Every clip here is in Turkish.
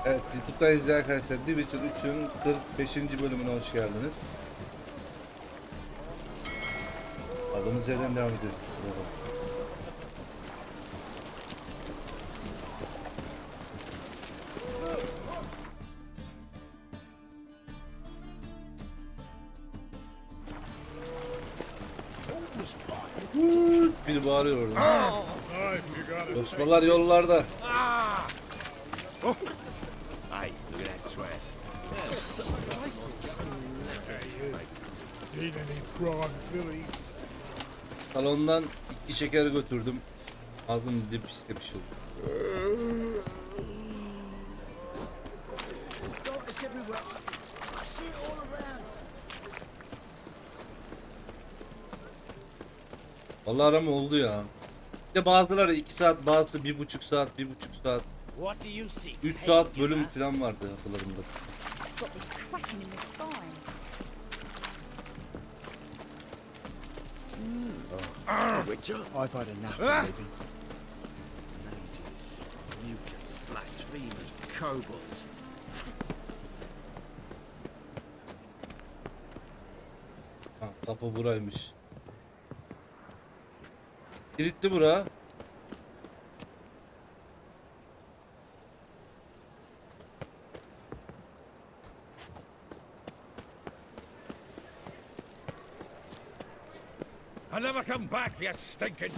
Evet, YouTube'dan izleyen arkadaşlar, Division 3'ün 45. bölümüne hoş geldiniz. Aldığımız yerden devam ediyoruz. Biri bağırıyor orada. Osmanlılar yollarda. Salondan 2 şeker götürdüm. Ağzım dip istemiş oldu. Vallahi arama oldu ya. İşte bazıları 2 saat, bazısı 1,5 saat, 1,5 saat. 3 saat bölüm falan vardı hatırlarımda. I've had enough of living. Mages, mutants, blasphemers, kobolds. Ha, kapı buraymış. Kilitli bura. I'll never come back, you stinking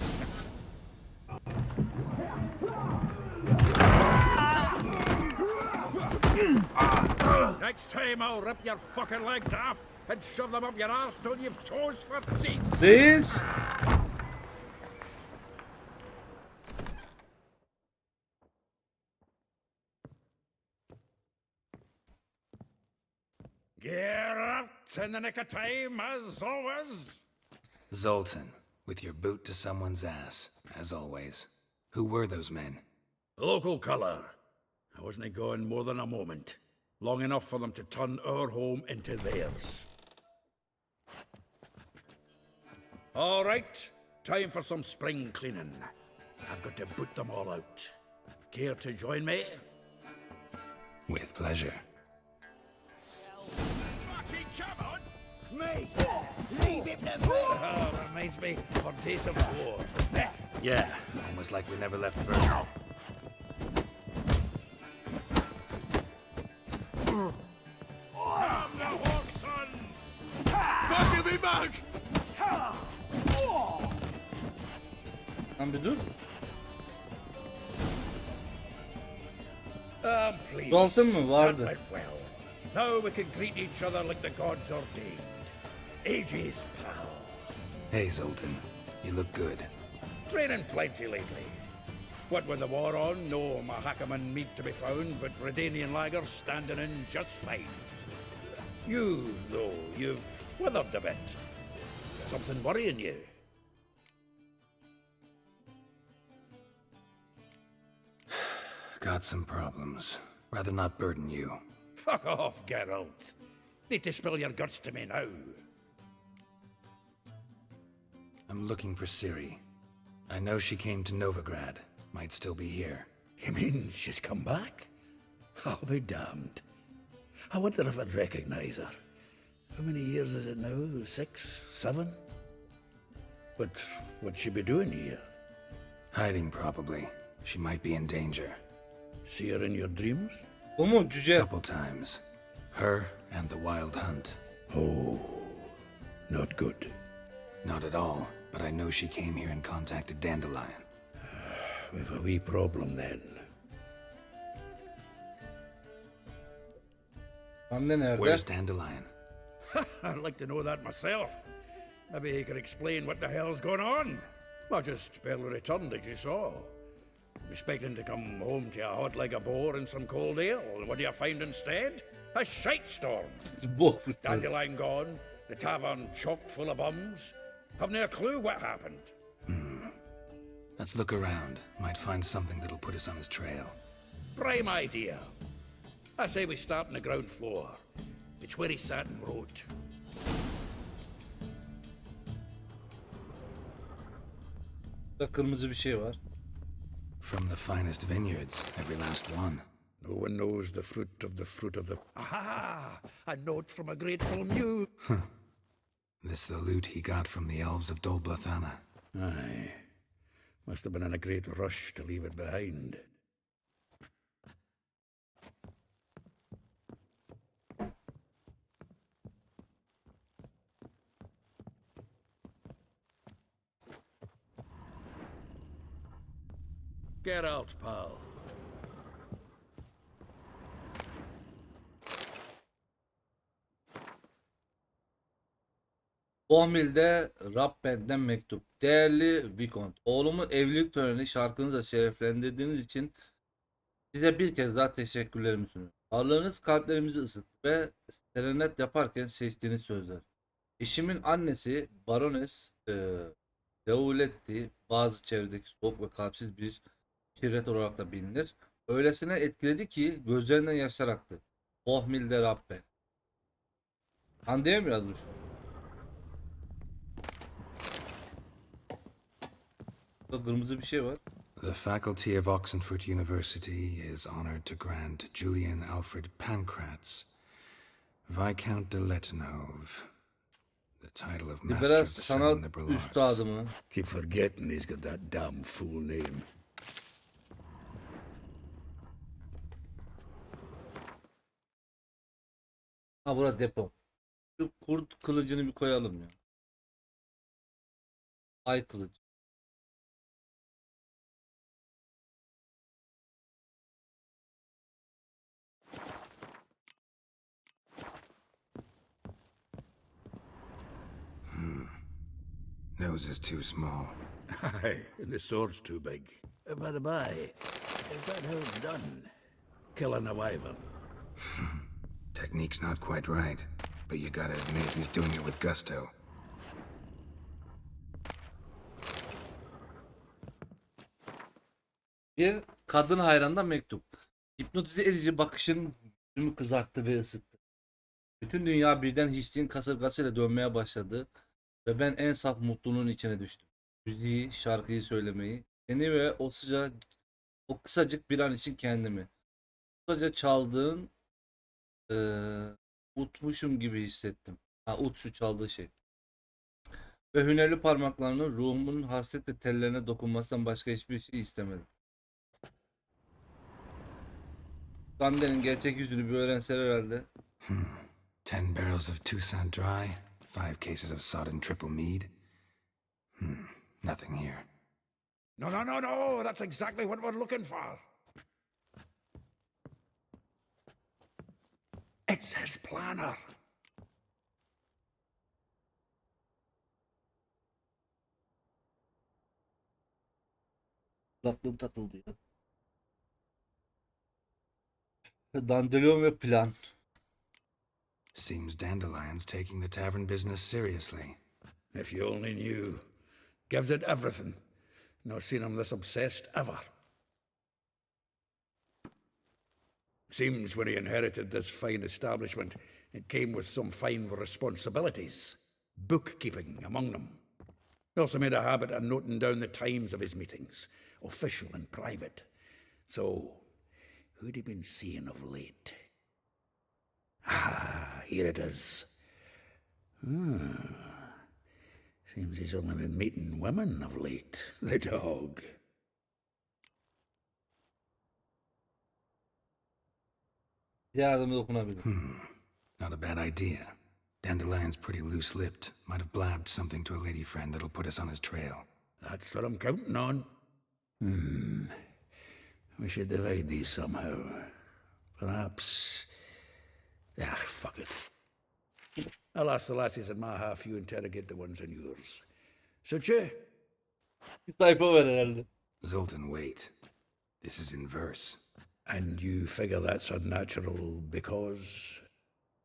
Next time I'll rip your fucking legs off and shove them up your arse till you've toes for teeth. Reis. Get out in the nick of time, as always. Zoltan, with your boot to someone's ass, as always. Who were those men? Local colour. I wasn't going more than a moment. Long enough for them to turn our home into theirs. All right, time for some spring cleaning. I've got to boot them all out. Care to join me? With pleasure. Fucking come on! Me! Leave him to me! Reminds me of days of war. Yeah, almost like we never left Virgil. Come the horse sons! Bugger me bug! Lan bir dur. Please. Zoltan mı? Vardı. That went well. Now we can greet each other like the gods ordained. Ages, pal. Hey, Zoltan, you look good. Training plenty lately. What with the war on, no Mahakaman meat to be found, but Redanian lagers standing in just fine. You, though, you've withered a bit. Something worrying you? Got some problems. Rather not burden you. Fuck off, Geralt. Need to spill your guts to me now. I'm looking for Ciri. I know she came to Novigrad. Might still be here. You mean she's come back? I'll be damned. I wonder if I'd recognize her. How many years is it now? 6, 7? But what'd she be doing here? Hiding, probably. She might be in danger. See her in your dreams? O mu cüce? Couple times. Her and the Wild Hunt. Oh, not good. Not at all, but I know she came here and contacted Dandelion. We've a wee problem then. Anne nerede? Where's Dandelion? I'd like to know that myself. Maybe he could explain what the hell's going on. I just barely returned, as you saw. Expecting to come home to a hot like a boar and some cold ale. What do you find instead? A shite storm. Bok fırtınası. Dandelion gone, the tavern chock full of bums. Have no clue what happened. Let's look around. Might find something that'll put us on his trail. Prime idea. I say we start on the ground floor. It's where he sat and wrote. Burada kırmızı bir şey var. From the finest vineyards, every last one. No one knows the fruit of the fruit of the... Aha! A note from a grateful muse. This the loot he got from the elves of Dolblathana. Aye. Must have been in a great rush to leave it behind. Get out, pal. Bohmil'de Rabben'den mektup. Değerli Vicont, oğlumun evlilik töreni şarkınızla şereflendirdiğiniz için size bir kez daha teşekkürlerimi sunuyorum. Varlığınız kalplerimizi ısıttı ve serenet yaparken seçtiğiniz sözler. Eşimin annesi Barones Dauletti, bazı çevredeki soğuk ve kalpsiz bir şirret olarak da bilinir. Öylesine etkiledi ki gözlerinden yaşlar aktı. Bohmil'de Rabbe. Hande'ye mi yazmış? Burada kırmızı bir şey var. The faculty of Oxenford University is honored to grant Julian Alfred Pancratz, Viscount de Letonov, the title of Master of Biraz the sanat Seven Liberal Arts. üstadı mı? Keep forgetting he's got that damn full name. Ha, burada depo. Şu kurt kılıcını bir koyalım ya. Ay kılıcı. Nose is too small. Aye, and the sword's too big. By the by, is that how it's done? Killing a wyvern. Technique's not quite right, but you gotta admit he's doing it with gusto. Bir kadın hayrandan mektup. Hipnotize edici bakışın yüzümü kızarttı ve ısıttı. Bütün dünya birden hiçliğin kasırgasıyla dönmeye başladı ve ben en saf mutluluğun içine düştüm. Müziği, şarkıyı söylemeyi, seni ve o kısacık bir an için kendimi. Kısaca çaldığın utmuşum gibi hissettim. Ha, ut şu çaldığı şey. Ve hünerli parmaklarının ruhumun hasretle tellerine dokunmasından başka hiçbir şey istemedim. Gande'nin gerçek yüzünü bir öğrenseler herhalde. 10 barrels of Toussaint Dry, 5 cases of sodden triple mead. Nothing here. No, no, no, no! That's exactly what we're looking for. It's his planner. Kulaklığım takıldı ya. Dandelion ve plan. Seems Dandelion's taking the tavern business seriously. If you only knew. Gives it everything. Not seen him this obsessed ever. Seems when he inherited this fine establishment, it came with some fine responsibilities. Bookkeeping among them. He also made a habit of noting down the times of his meetings, official and private. So, who'd he been seeing of late? Ah, here it is. Seems he's only been meeting women of late, the dog. Yardımı dokunabilir. Not a bad idea. Dandelion's pretty loose-lipped. Might have blabbed something to a lady friend that'll put us on his trail. That's what I'm counting on. We should divide these somehow. Perhaps... Ah, fuck it. I'll ask the lassies in my half, you interrogate the ones in yours. Such a... Bir sayfa var herhalde. Zoltan, wait. This is in verse. And you figure that's unnatural because...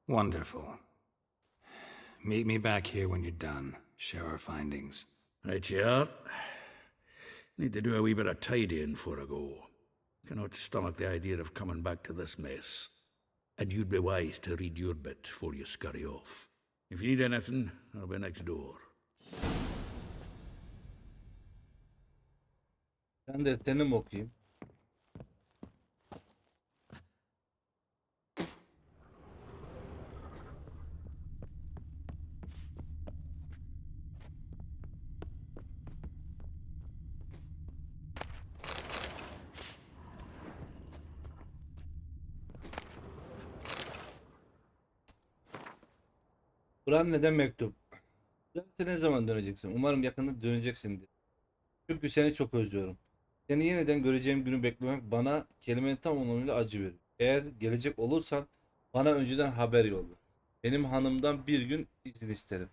Wonderful. Meet me back here when you're done. Share our findings. Right you are. Need to do a wee bit of tidying before I go. Cannot stomach the idea of coming back to this mess. And you'd be wise to read your bit before you scurry off. If you need anything, I'll be next door. Ben defterini mi okuyayım? Buran neden mektup? Derse ne zaman döneceksin? Umarım yakında döneceksindir. Çünkü seni çok özlüyorum. Seni yeniden göreceğim günü beklemek bana kelimenin tam anlamıyla acı veriyor. Eğer gelecek olursan bana önceden haber yolla. Benim hanımdan bir gün izin isterim.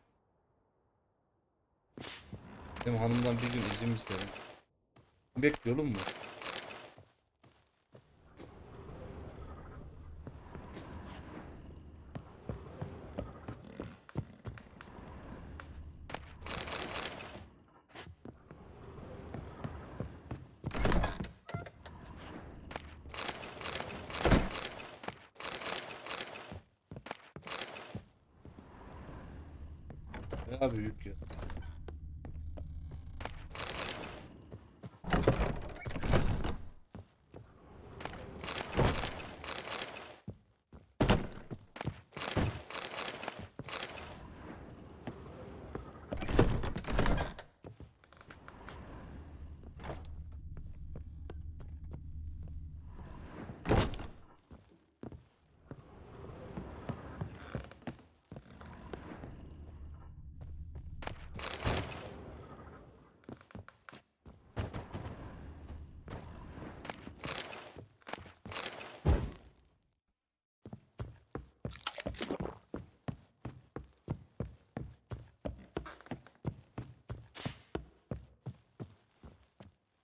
Benim hanımdan bir gün izin isterim. Bekliyorum mu? Bayağı büyük ya.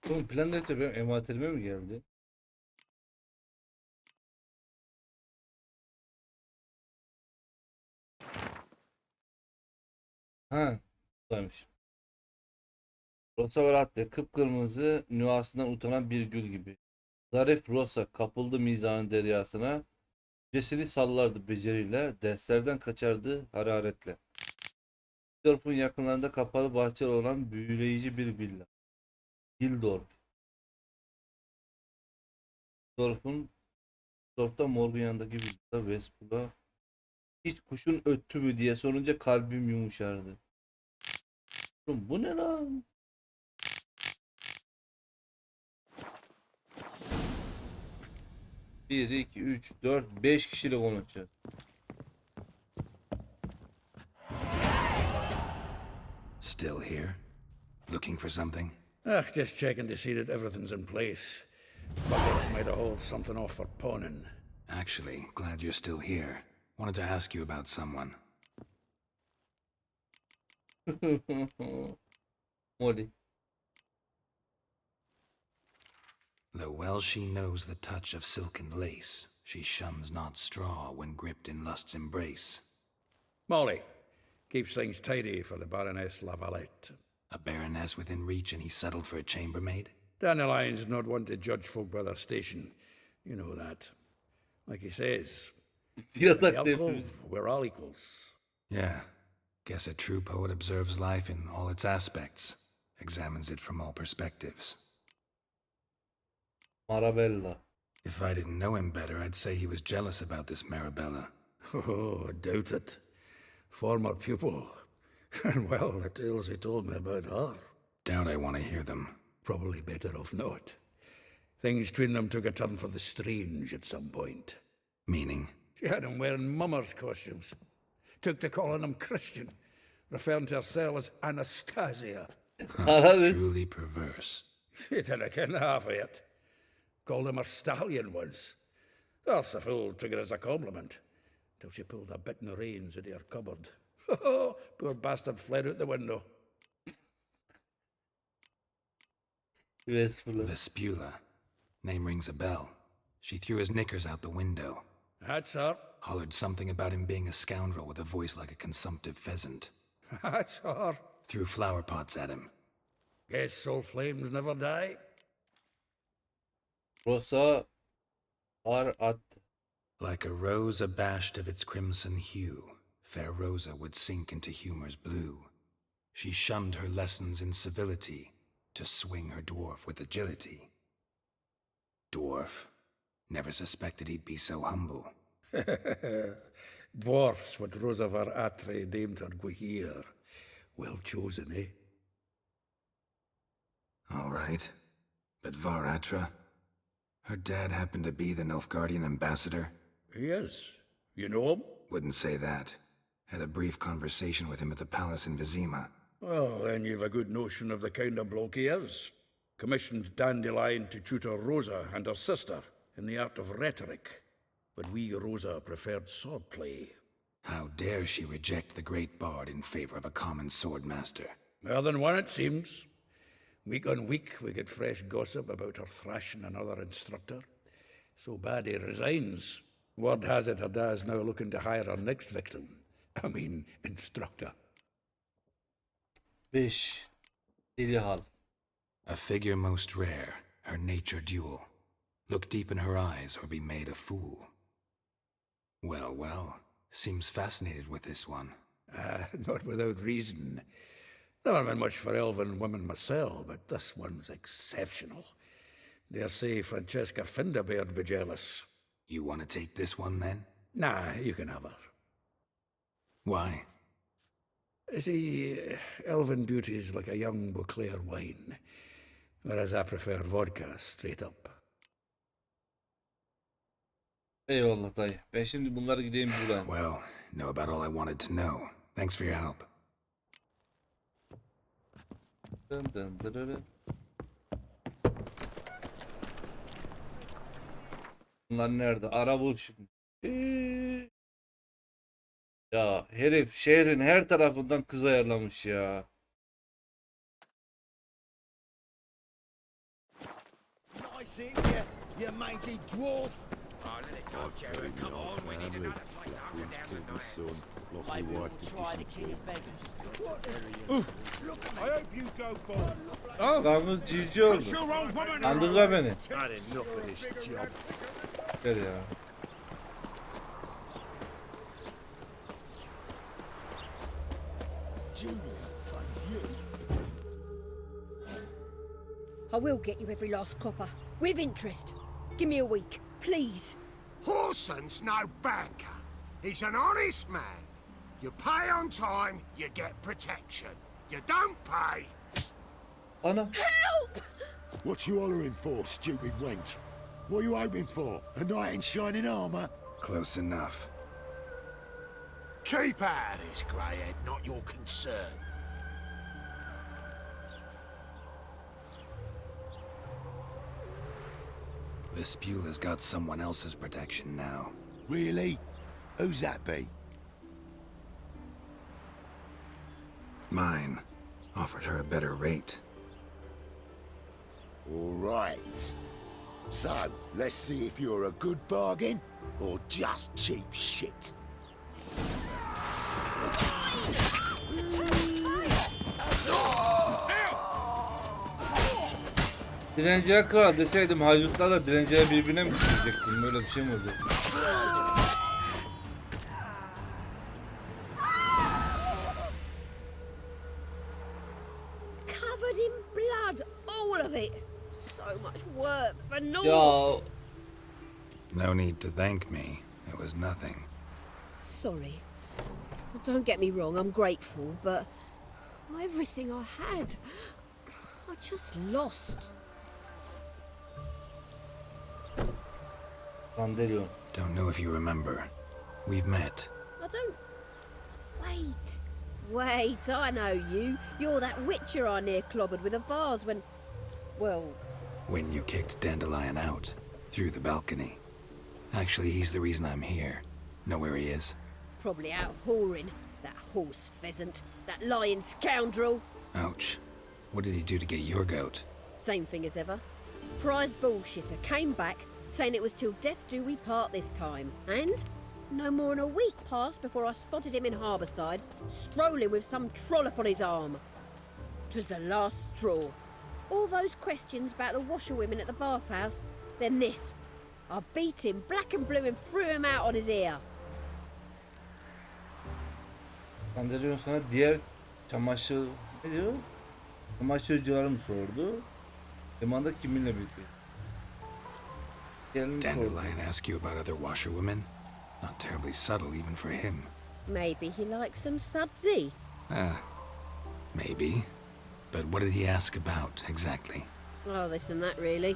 Oğlum plan defteri benim envanterime mi geldi? Ha, buradaymış. Rosa ve latte kıpkırmızı nüansından utanan bir gül gibi. Zarif Rosa kapıldı mizahın deryasına. Cesini sallardı beceriyle, derslerden kaçardı hararetle. Dorf'un yakınlarında kapalı bahçeli olan büyüleyici bir villa. Gildorf. Dorf'un Dorf'ta morgun yanındaki villa Vespula. Hiç kuşun öttü mü diye sorunca kalbim yumuşardı. Oğlum bu ne lan? Bir, iki, üç, dört, beş kişiyle konuşacağız. Still here? Looking for something? Just checking to see that everything's in place. Buckets might have hauled something off for pawning. Actually, glad you're still here. Wanted to ask you about someone. Molly. Though well she knows the touch of silken lace, she shuns not straw when gripped in lust's embrace. Molly keeps things tidy for the Baroness Lavalette. A baroness within reach and he settled for a chambermaid? Dandelion's not one to judge folk by their station. You know that. Like he says, in Yatak the defterimiz. alcove, we're all equals. Yeah. Guess a true poet observes life in all its aspects, examines it from all perspectives. Marabella. If I didn't know him better, I'd say he was jealous about this Marabella. Oh, I doubt it. Former pupil. And well, the tales he told me about her. Doubt I want to hear them. Probably better off not. Things between them took a turn for the strange at some point. Meaning? She had him wearing mummers' costumes. Took to calling him Christian, referring to herself as Anastasia. Ararız. Truly perverse. He didn't ken half of it. Called him her stallion once. That's the fool took it as a compliment, till she pulled a bit in the reins into her cupboard. Poor bastard fled out the window. Vespula. Vespula. Name rings a bell. She threw his knickers out the window. That's her. Hollered something about him being a scoundrel with a voice like a consumptive pheasant. That's her. Threw flower pots at him. Guess soul flames never die. Rosa ar at. Like a rose abashed of its crimson hue, fair Rosa would sink into humor's blue. She shunned her lessons in civility, to swing her dwarf with agility. Dwarf. Never suspected he'd be so humble. Dwarfs what Rosa var Atre named her Guihir. Well chosen, eh? All right. But Varatra? Her dad happened to be the Nilfgaardian ambassador? He is. You know him? Wouldn't say that. Had a brief conversation with him at the palace in Vizima. Well, then you've a good notion of the kind of bloke he is. Commissioned Dandelion to tutor Rosa and her sister in the art of rhetoric. But we, Rosa, preferred swordplay. How dare she reject the great bard in favor of a common swordmaster? More than one, it seems. Week on week, we get fresh gossip about her thrashing another instructor. So bad he resigns. Word has it her dad's now looking to hire her next victim. I mean, instructor. 5. Deli hal. A figure most rare, her nature dual. Look deep in her eyes or be made a fool. Well, well, seems fascinated with this one. Not without reason. Never been much for elven women myself, but this one's exceptional. Dare say Francesca Finderbeard be jealous. You want to take this one then? Nah, you can have her. Why? See, elven beauty's like a young Beauclair wine, whereas I prefer vodka straight up. Eyvallah dayı. Ben şimdi bunları gideyim buradan. Well, know about all I wanted to know. Thanks for your help. Dın dın dırırı. Bunlar nerede? Ara bul şimdi. Ya herif şehrin her tarafından kız ayarlamış ya. Nice it, you mangy dwarf. Oh, let it go, Jerry. Come on, we need another plate to hunker down the knives. Maybe we'll try the king of beggars. I hope you go, boy. Oh. Karnımız cici oldu. Kandırdılar beni. Had enough of this job. Ver ya. I will get you every last copper, with interest. Give me a week, please. Horson's no banker. He's an honest man. You pay on time, you get protection. You don't pay. Ana. Help! What you hollering for, stupid wench? What are you hoping for? A knight in shining armour? Close enough. Keep out of this, greyhead, not your concern. Vespula's got someone else's protection now. Really? Who's that be? Mine. Offered her a better rate. All right. So, let's see if you're a good bargain or just cheap shit. Direnciye kral deseydim haydutlarla direnciye birbirine mi düşürecektim? Böyle bir şey mi oldu? Covered in blood, all of it. So much work for naught. Ya No need to thank me. It was nothing. Sorry. Don't get me wrong, I'm grateful, but everything I had, I just lost. Sandalyon. Don't know if you remember. We've met. I don't... Wait, I know you. You're that witcher I near clobbered with a vase when... Well, When you kicked Dandelion out. Through the balcony. Actually, he's the reason I'm here. Know where he is? probably out whoring. That horse pheasant. That lying scoundrel. Ouch. What did he do to get your goat? Same thing as ever. Prize bullshitter came back, saying it was till death do we part this time. And no more than a week passed before I spotted him in Harbourside, strolling with some trollop on his arm. 'Twas the last straw. All those questions about the washerwomen at the bathhouse, then this. I beat him black and blue and threw him out on his ear. Sandalyon sana diğer çamaşır... Ne diyor? Çamaşırcılarım sordu. Limanda kiminle birlikte? Gelin sordu. Dandelion ask you about other washerwomen? Not terribly subtle even for him. Maybe he likes some sudsy. Maybe. But what did he ask about, exactly? Oh, this and that, really.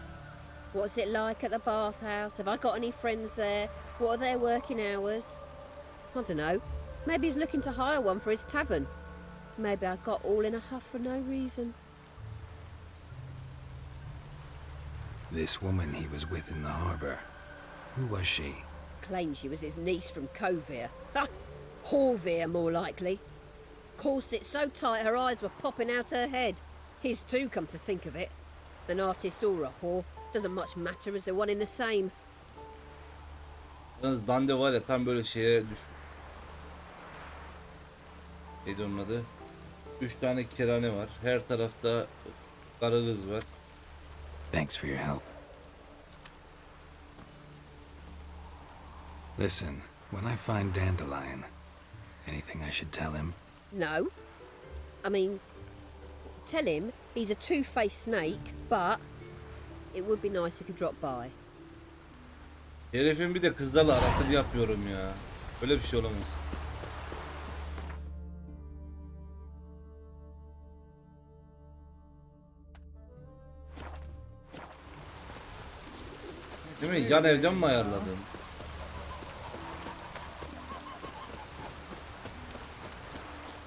What's it like at the bathhouse? Have I got any friends there? What are their working hours? I don't know. Maybe he's looking to hire one for his tavern. Maybe I got all in a huff for no reason. This woman he was with in the harbor. Who was she? Claimed she was his niece from Covere. Ha! Horvere, more likely. Corset so tight her eyes were popping out her head. His too, come to think of it. An artist or a whore. Doesn't much matter as they're one in the same. Yalnız Dande var ya tam böyle şeye düşmüş. Neydi onun adı? 3 tane kerane var. Her tarafta karı kız var. Thanks for your help. Listen, when I find Dandelion, anything I should tell him? No. I mean, tell him he's a two-faced snake, but it would be nice if he dropped by. Herifin bir de kızlarla arasını yapıyorum ya. Böyle bir şey olamaz. Değil mi? Yan evden mi ayarladın?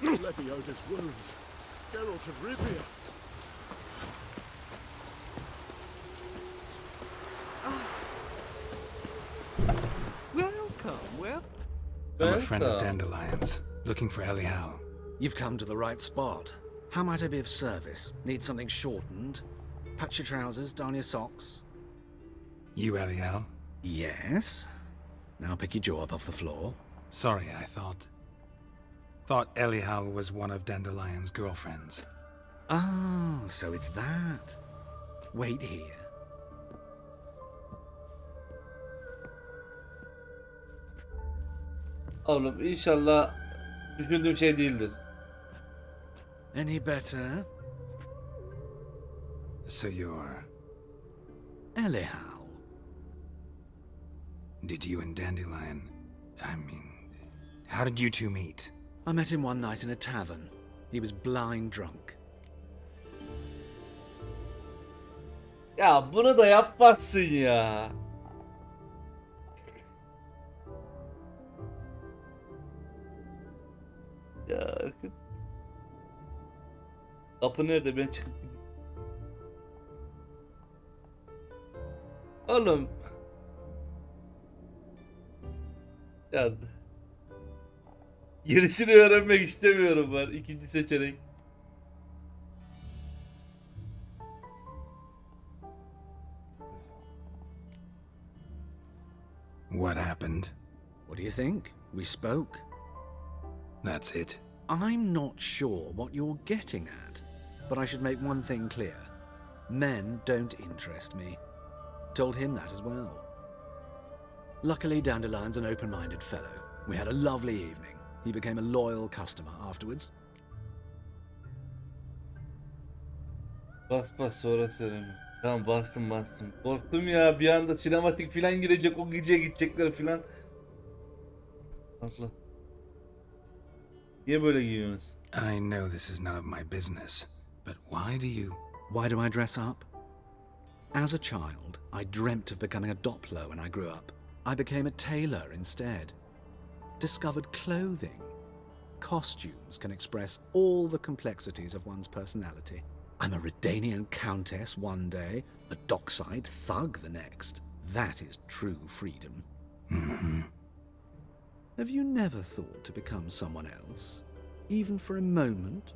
Lebioda's wounds. Geralt of Rivia. I'm a friend of Dandelion's, looking for Elial. You've come to the right spot. How might I be of service? Need something shortened? Patch your trousers, darn your socks. You Elial? Yes. Now pick your jaw up off the floor. Sorry, I thought Elial was one of Dandelion's girlfriends. Oh, so it's that. Wait here. Oğlum inşallah düşündüğüm şey değildir. Any better? So you're... Elial. Did you and Dandelion... how did you two meet? I met him one night in a tavern. He was blind drunk. Ya bunu da yapmazsın ya. Ya. Kapı nerede? Ben çıkıp gideyim. Oğlum. Ya. Gerisini öğrenmek istemiyorum ben. İkinci seçenek. What happened? What do you think? We spoke. That's it. I'm not sure what you're getting at, but I should make one thing clear. Men don't interest me. Told him that as well. Luckily, Dandelion's an open-minded fellow. We had a lovely evening. He became a loyal customer afterwards. Bas sonra söyleme. Tamam bastım. Korktum ya bir anda sinematik filan girecek o gece gidecekler filan. Asla. Niye böyle giyiyorsunuz? I know this is none of my business, but Why do I dress up? As a child, I dreamt of becoming a Doppler when I grew up. I became a tailor instead. Discovered clothing. Costumes can express all the complexities of one's personality. I'm a Redanian countess one day, a dockside thug the next. That is true freedom. Mm-hmm. Have you never thought to become someone else? Even for a moment?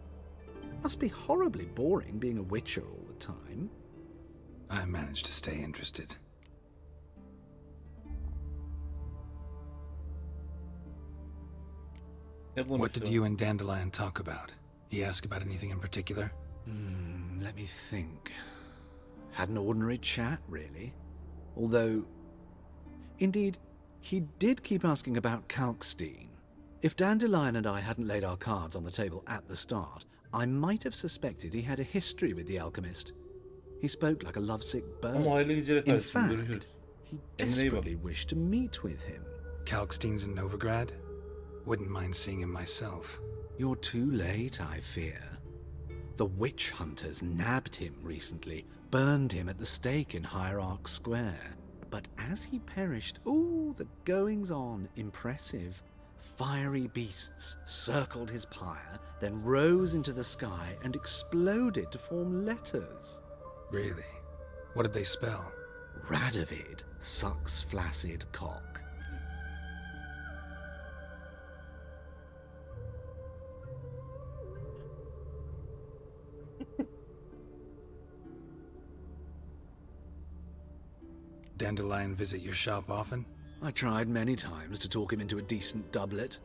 Must be horribly boring being a witcher all the time. I managed to stay interested. What did you and Dandelion talk about? He asked about anything in particular? Let me think. Had an ordinary chat, really. Although, indeed, he did keep asking about Kalkstein. If Dandelion and I hadn't laid our cards on the table at the start, I might have suspected he had a history with the alchemist. He spoke like a lovesick bird. In fact, he desperately wished to meet with him. Kalkstein's in Novigrad? Wouldn't mind seeing him myself. You're too late, I fear. The witch hunters nabbed him recently, burned him at the stake in Hierarch Square. But as he perished, the goings-on, impressive. Fiery beasts circled his pyre, then rose into the sky and exploded to form letters. Really? What did they spell? Radovid sucks flaccid cock. Dandelion visit your shop often? I tried many times to talk him into a decent doublet.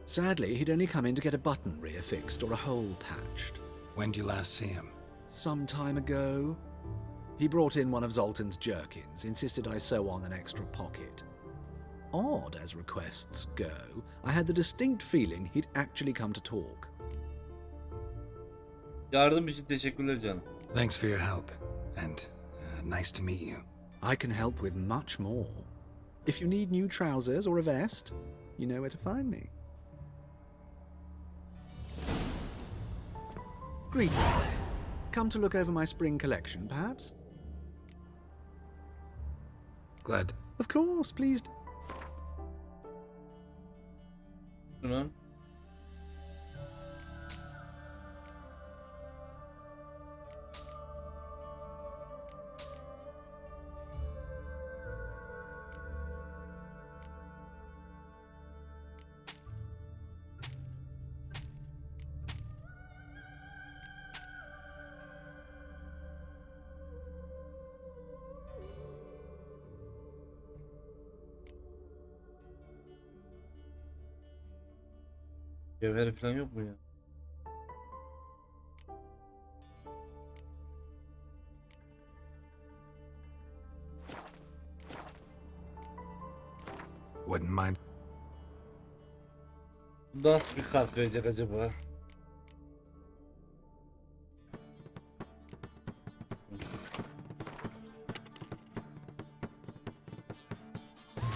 Sadly, he'd only come in to get a button reaffixed or a hole patched. When did you last see him? Some time ago. He brought in one of Zoltan's jerkins, insisted I sew on an extra pocket. Odd as requests go, I had the distinct feeling he'd actually come to talk. Yardım için teşekkürler canım. Thanks for your help, and nice to meet you. I can help with much more. If you need new trousers or a vest, you know where to find me. Greetings. Come to look over my spring collection, perhaps? Glad. Of course, please. Şunun. Cevheri falan yok mu ya? Wouldn't mind. Bu nasıl bir kart verecek acaba?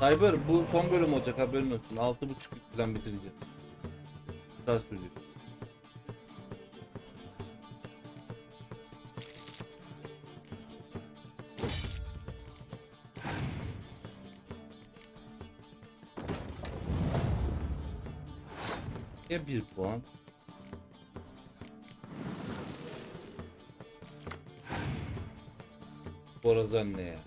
Cyber bu son bölüm olacak, haberin olsun. 6.5 falan bitireceğiz. Daha sürecek. Ya 1 puan. Borazan ne ya?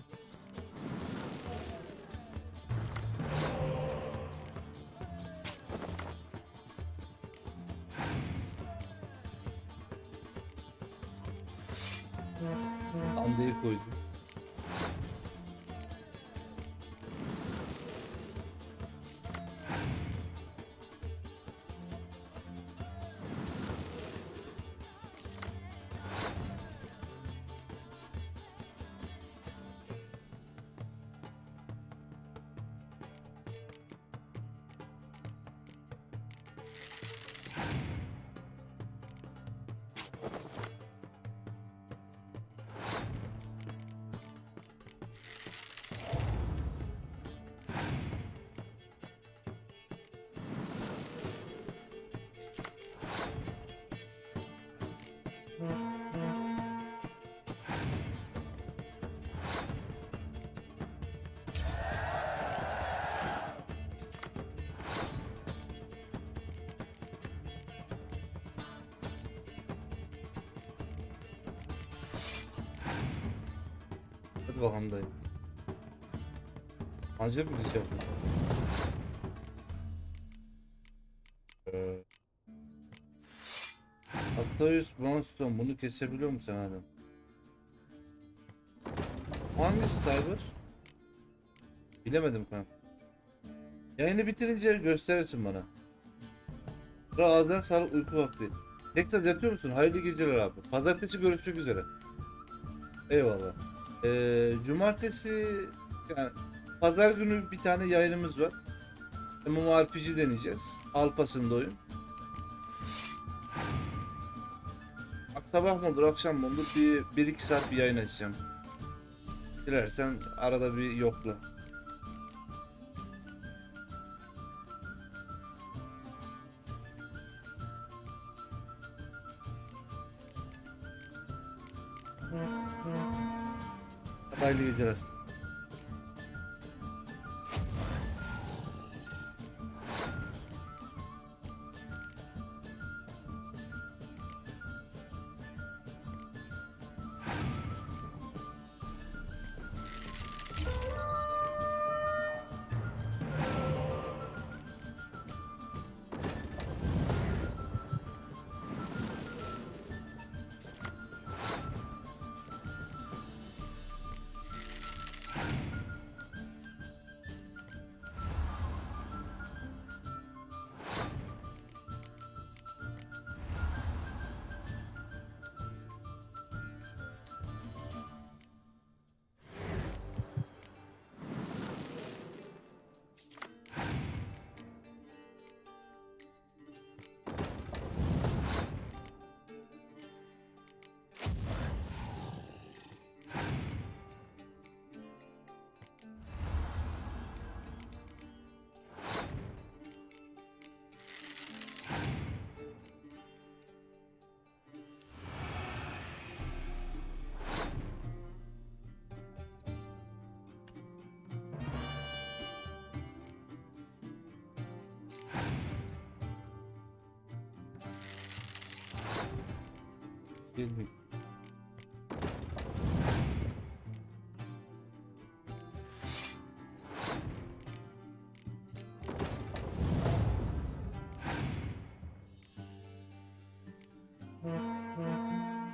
Andayı koydum. Hadi bakalım dayı. Ancak bir şey yapayım. Hatta Bronstone bunu kesebiliyor musun adam? Hangisi Cyber? Bilemedim kanka. Yayını bitirince gösterirsin bana. Ağzına sağlık, uyku vakti. Texas yatıyor musun? Hayırlı geceler abi. Pazartesi görüşmek üzere. Eyvallah. Cumartesi yani pazar günü bir tane yayınımız var. MMORPG deneyeceğiz. Alpas'ın oyun. Sabah mı olur, akşam mı olur? Bir 1-2 saat bir yayın açacağım. Dilersen arada bir yokla. Hayırlı geceler. Değil mi?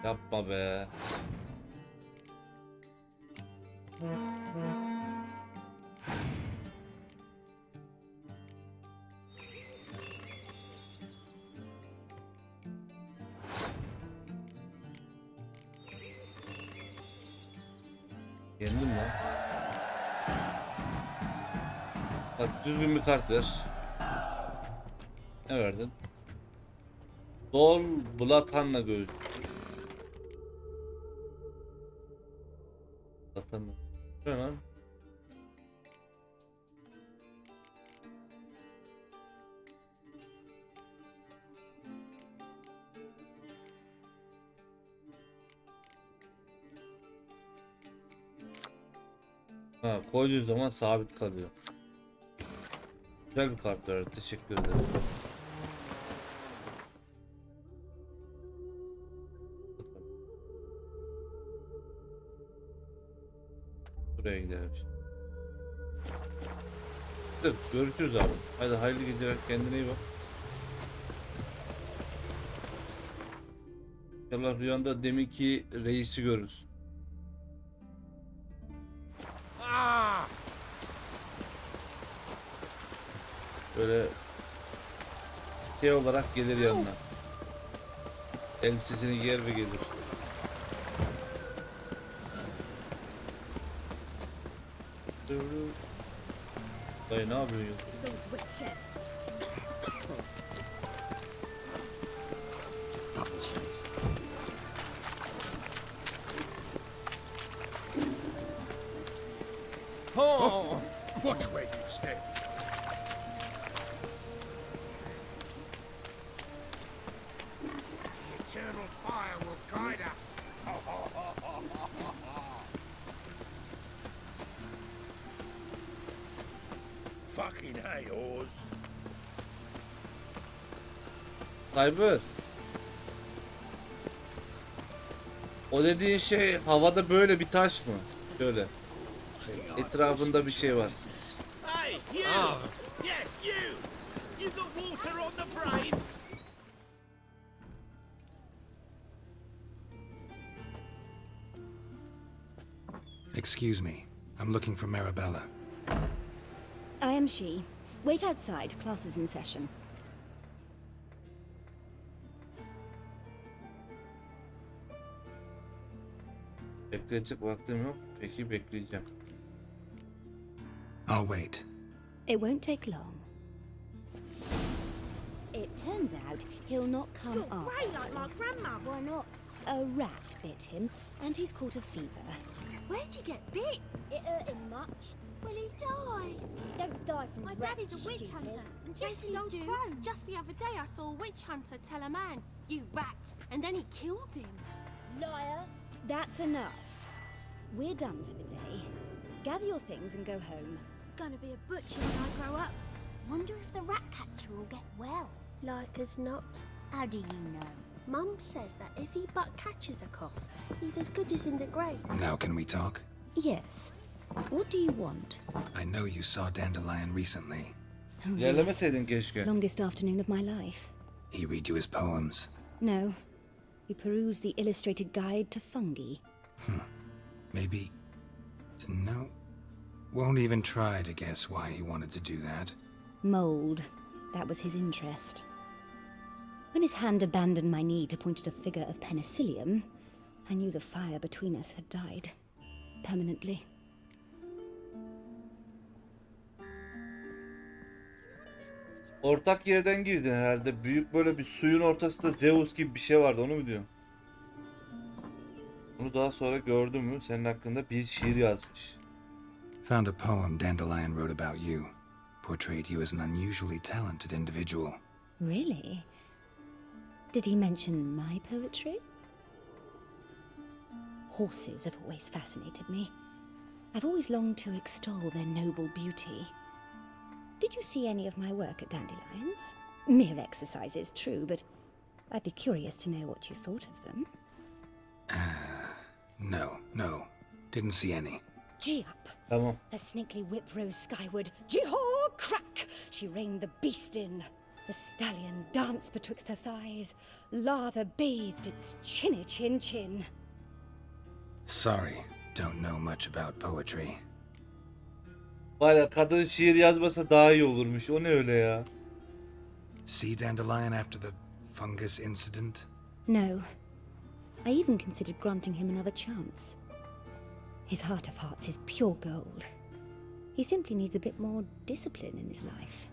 Yapma be. Yendim lan. Bak düzgün bir kart ver. Ne verdin? Dol Blatan'la göz. Blatan mı? Ne lan? Ha, koyduğu zaman sabit kalıyor. Güzel bir kart verdi. Teşekkür ederim. Buraya gidelim şimdi. Dur, görüşürüz abi. Hadi hayırlı geceler. Kendine iyi bak. İnşallah rüyanda deminki reisi görürsün. Böyle şey olarak gelir yanına. Elbisesini giyer ve gelir. Dayı ne yapıyorsun? Oh, which way do you stay? The eternal fire will guide us. Fucking hey, Oz. Cyber. O dediğin şey havada böyle bir taş mı? Şöyle. Etrafında bir şey var. Hey, you! Yes, you! You got water on the brain? Excuse me. I'm looking for Marabella. I am she. Wait outside. Class is in session. Bekleyecek vaktim yok. Peki bekleyeceğim. I'll wait. It won't take long. It turns out he'll not come You're after grey like him. my grandma. Why not? A rat bit him, and he's caught a fever. Where'd he get bit? It hurt him much. Will he die? Don't die from My rats, dad is a witch stupid. hunter, and Yes, Jesse's he old do. crones. Just the other day, I saw a witch hunter tell a man, "You rat," and then he killed him. Liar. That's enough. We're done for the day. Gather your things and go home. Gonna be a butcher when I grow up. Wonder if the rat catcher will get well. Like as not. How do you know? Mum says that if he but catches a cough, he's as good as in the grave. Now can we talk? Yes. What do you want? I know you saw Dandelion recently. Oh, yes. İlerlemeseydin keşke. Longest afternoon of my life. He read you his poems. No. We perused the illustrated guide to fungi. Maybe... No. Won't even try to guess why he wanted to do that. Mold. That was his interest. When his hand abandoned my knee to point at a figure of penicillium, I knew the fire between us had died. Permanently. Ortak yerden girdin herhalde. Büyük böyle bir suyun ortasında Zeus gibi bir şey vardı. Onu mu diyorsun? Bunu daha sonra gördün mü? Senin hakkında bir şiir yazmış. Found a poem Dandelion wrote about you. Portrayed you as an unusually talented individual. Really? Did he mention my poetry? Horses have always fascinated me. I've always longed to extol their noble beauty. Did you see any of my work at Dandelions? Mere exercises, true, but I'd be curious to know what you thought of them. No. Didn't see any. Gee up! Tamam. The snakely whip rose skyward. Gee-haw! Crack! She reined the beast in. The stallion danced betwixt her thighs. Lather bathed its chinny chin. Sorry, don't know much about poetry. Var ya, kadın şiir yazmasa daha iyi olurmuş. O ne öyle ya? See Dandelion after the fungus incident? No. I even considered granting him another chance. His heart of hearts is pure gold. He simply needs a bit more discipline in his life.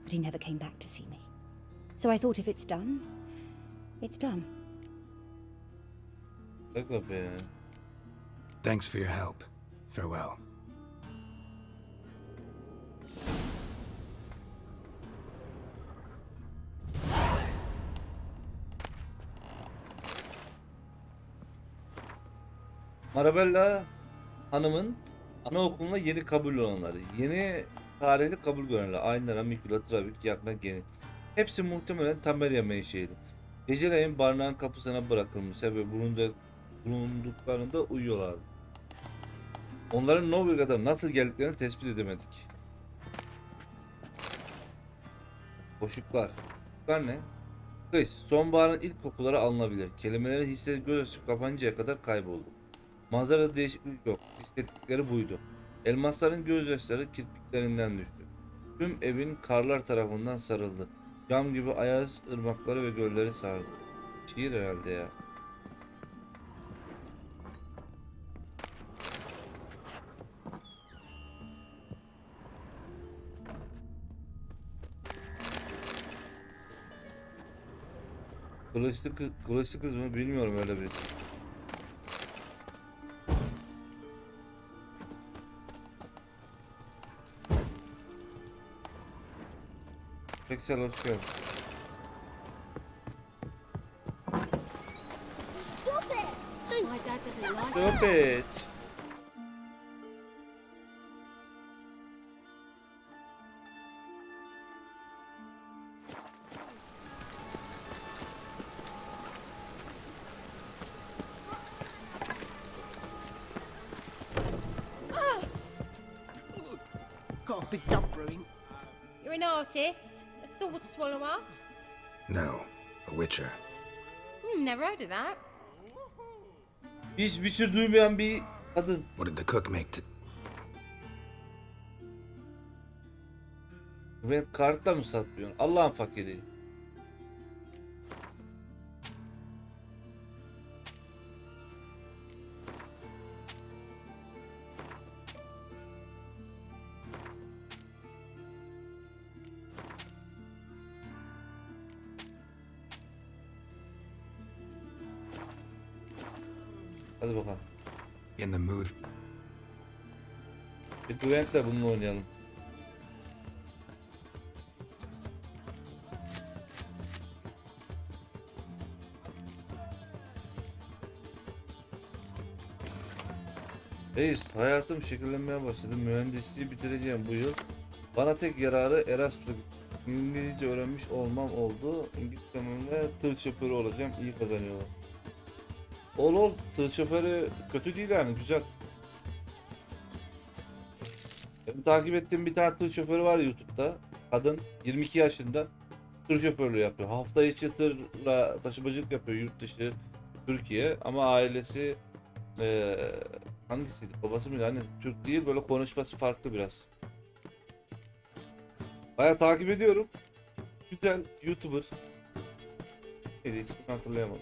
But he never came back to see me. So I thought if it's done, it's done. Şaka be. Thanks for your help. Farewell. Marabella Hanım'ın anaokuluna yeni kabul olanları, yeni tarihli kabul görenler, Aynara, Mikula, Travik, Yakna, Geni. Hepsi muhtemelen Tamerya menşeili. Geceleyin barınağın kapısına bırakılmışlar ve bulunduklarında uyuyorlardı. Onların Novigrado'a nasıl geldiklerini tespit edemedik. Koşuklar. Koşuklar ne? Kış, sonbaharın ilk kokuları alınabilir. Kelimelerin hisleri göz açıp kapanıncaya kadar kayboldu. Manzarada değişiklik yok. Hissettikleri buydu. Elmasların gözyaşları kirpiklerinden düştü. Tüm evin karlar tarafından sarıldı. Cam gibi ayaz ırmakları ve gölleri sardı. Şiir herhalde ya. Kılıçlı kız mı? Bilmiyorum öyle bir. Peki hoş geldin. Stop it! My dad doesn't like Stop it. Got a big dump brewing. You're an artist? A sword swallower? No, a witcher. Never heard of that. Hiç Witcher duymayan bir kadın. What did the cook make Ben kartta mı satmıyorsun? Allah'ın fakiri. Hadi bakalım. in the mood? Bir Gwent'le bununla oynayalım. Reis, hayatım şekillenmeye başladı. Mühendisliği bitireceğim bu yıl. Bana tek yararı Erasmus'a İngilizce öğrenmiş olmam oldu. İngilizce'mle tır şoförü olacağım. İyi kazanıyorlar. Ol tır şoförü kötü değil yani, güzel. Benim takip ettiğim bir tane tır şoförü var YouTube'da. Kadın 22 yaşında tır şoförlüğü yapıyor. Hafta içi tırla taşımacılık yapıyor, yurt dışı, Türkiye, ama ailesi hangisiydi? Babası mıydı? Hani Türk değil, böyle konuşması farklı biraz. Bayağı takip ediyorum. Güzel YouTuber. Neydi ismini hatırlayamadım.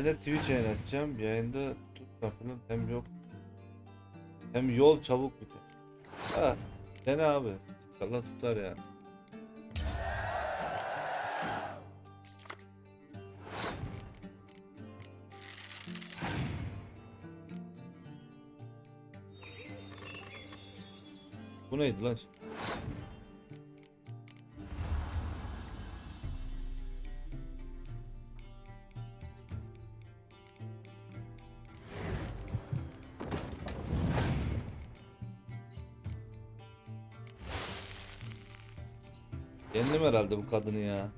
Ben de Twitch yayın açacağım. Yayında tutma falan hem yok. Hem yol çabuk biter. Ha, dene abi. İnşallah tutar yani. Bu neydi lan? Yendim herhalde bu kadını ya.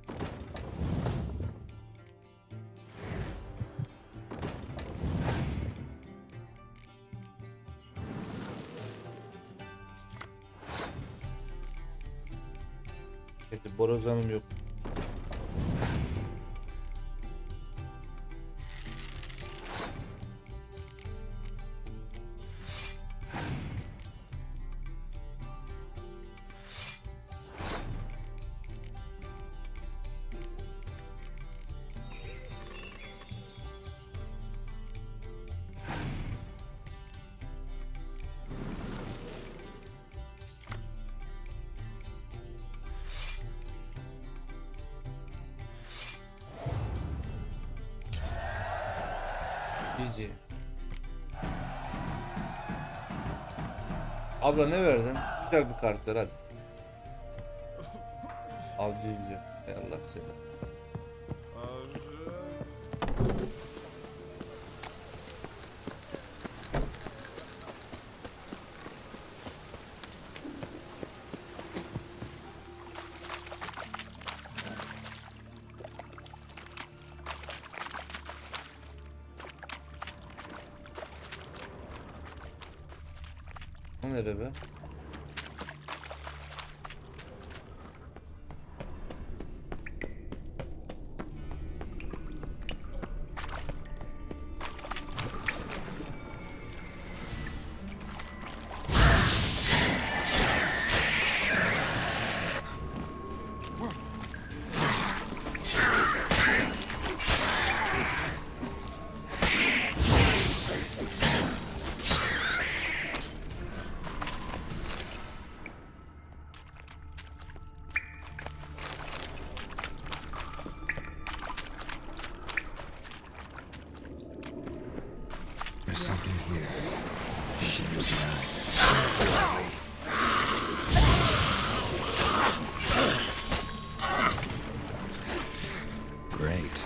Peki borazanım yok. GG. Abla ne verdin? Güzel bir kart ver hadi. Avcıyıcı. Ey Allah seni. O nere be? There's something here. Shivers the eye. Great.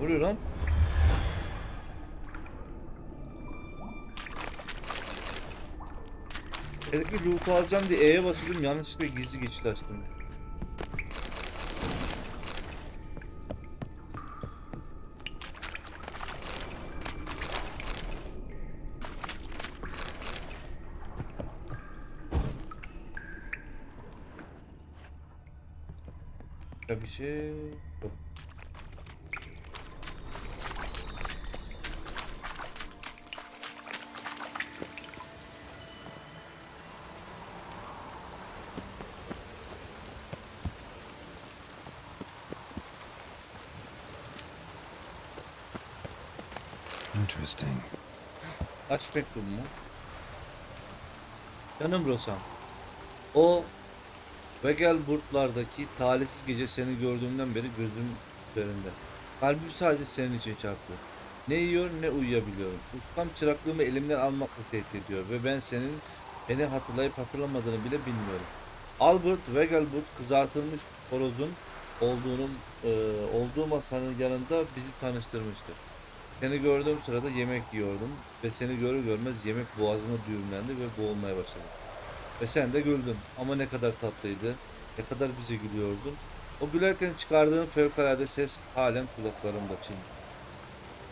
Vuruyor lan. Belki loot alacağım diye E'ye basıyordum, yanlışlıkla gizli geçit açtım. Ya bir şey yok. Interesting. Aç mektubu mu? Canım Rosam. O Vegelburtlardaki talihsiz gece seni gördüğümden beri gözüm üzerinde. Kalbim sadece senin için çarptı. Ne yiyor ne uyuyabiliyorum. Ustam çıraklığımı elimden almakla tehdit ediyor ve ben senin beni hatırlayıp hatırlamadığını bile bilmiyorum. Albert Vegelburt kızartılmış horozun olduğu masanın yanında bizi tanıştırmıştı. Seni gördüğüm sırada yemek yiyordum ve seni görür görmez yemek boğazıma düğümlendi ve boğulmaya başladım. Ve sen de güldün ama ne kadar tatlıydı, ne kadar bize gülüyordun. O gülerken çıkardığın fevkalade ses halen kulaklarımda çınlıyor.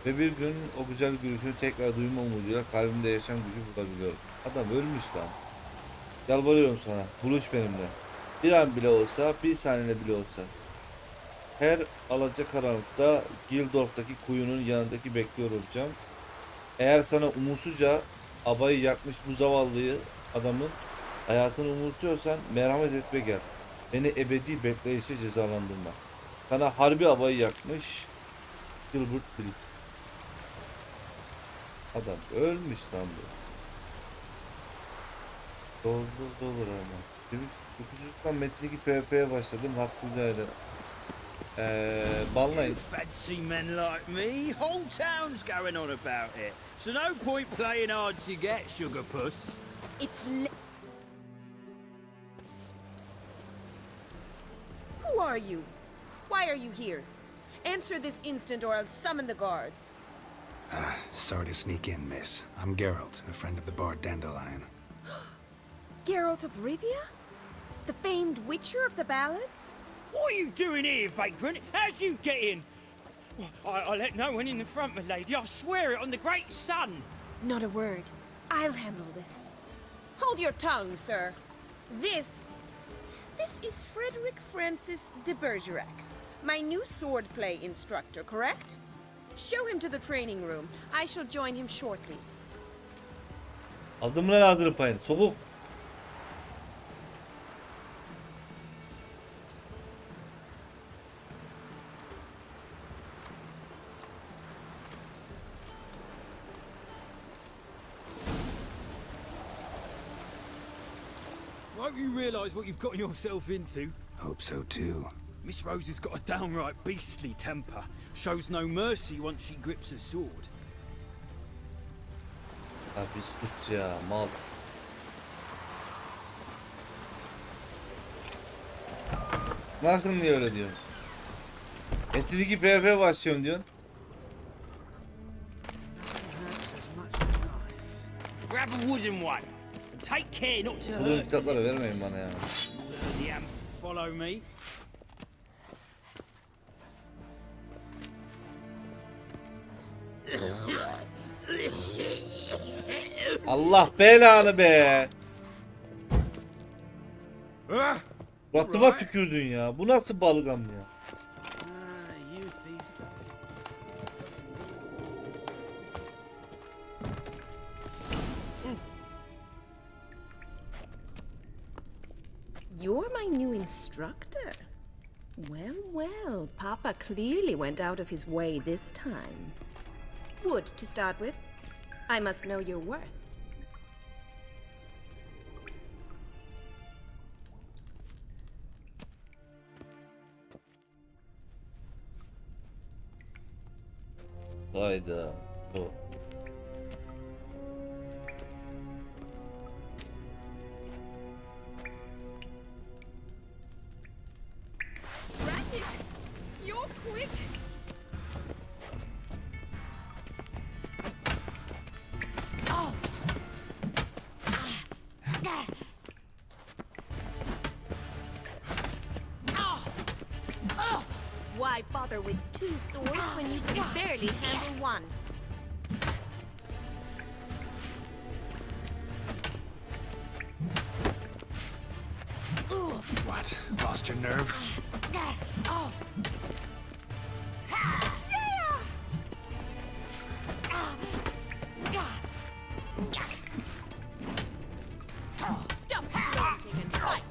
Ve bir gün o güzel gülüşünü tekrar duyma umuduyla kalbimde yaşam gücü bulabiliyorum. Adam ölmüş lan. Yalvarıyorum sana, buluş benimle. Bir an bile olsa, bir saniye bile olsa. Her alacakaranlıkta Gildorf'taki kuyunun yanındaki bekliyor olacağım. Eğer sana umutsuzca abayı yakmış bu zavallıyı adamın hayatını unutuyorsan merhamet et ve gel. Beni ebedi bekleyişe cezalandırma. Sana harbi abayı yakmış Gilbert Blythe. Adam ölmüş lan bu. Doldur ama. 9'luktan metindeki PvP'ye başladım. Hakkı'yla banlayın. Fancy men like me? Whole town's going on about it. So no point playing hard to get, sugar puss. It's Who are you? Why are you here? Answer this instant or I'll summon the guards. Sorry to sneak in, miss. I'm Geralt, a friend of the bard Dandelion. Geralt of Rivia? The famed witcher of the ballads? What are you doing here, vagrant? How'd you get in? I let no one in the front, my lady. I swear it on the great sun. Not a word. I'll handle this. Hold your tongue, sir. This is Frederick Francis de Bergerac, my new swordplay instructor, correct? Show him to the training room. I shall join him shortly. Aldım lan ağzını payını. Sokuk. Won't you realise what you've gotten yourself into? Hope so too. Miss Rose has got a downright beastly temper. Shows no mercy once she grips a sword. Abi sus ya mal. Nasıl niye öyle diyorsun? Metindeki PvP başlıyorum diyorsun. Grab a wooden one. And take care not to Bunun hurt. kitapları vermeyin bana ya. Follow me. Allah belanı be. Suratıma tükürdün ya. Bu nasıl balgam ya? You're my new instructor. Well, well, Papa clearly went out of his way this time. Wood, to start with. I must know your worth. Hayda. Bu. Ratted! You're quick! Why bother with two swords when you can barely handle one? What? Lost your nerve? Stop grunting and fight!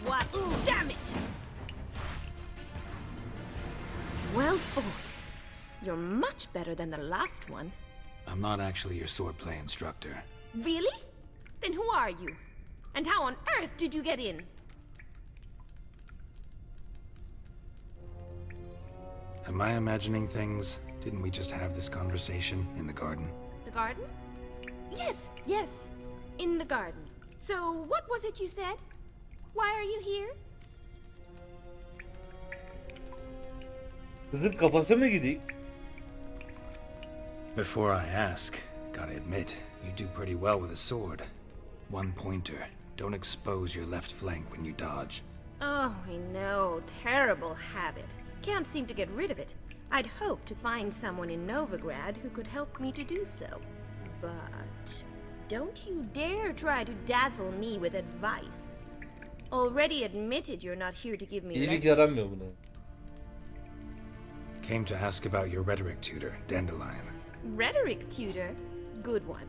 What? Damn it! Well fought. You're much better than the last one. I'm not actually your swordplay instructor. Really? Then who are you? And how on earth did you get in? Am I imagining things? Didn't we just have this conversation in the garden? The garden? Yes, yes. In the garden. So, what was it you said? Why are you here? Kızın kafası mı gidik? Before I ask, gotta admit, you do pretty well with a sword. One pointer. Don't expose your left flank when you dodge. Oh, I know. Terrible habit. Can't seem to get rid of it. I'd hoped to find someone in Novigrad who could help me to do so. But don't you dare try to dazzle me with advice. Already admitted you're not here to give me İyilik yaramıyor lessons. buna. Came to ask about your rhetoric tutor, Dandelion. Rhetoric tutor? Good one.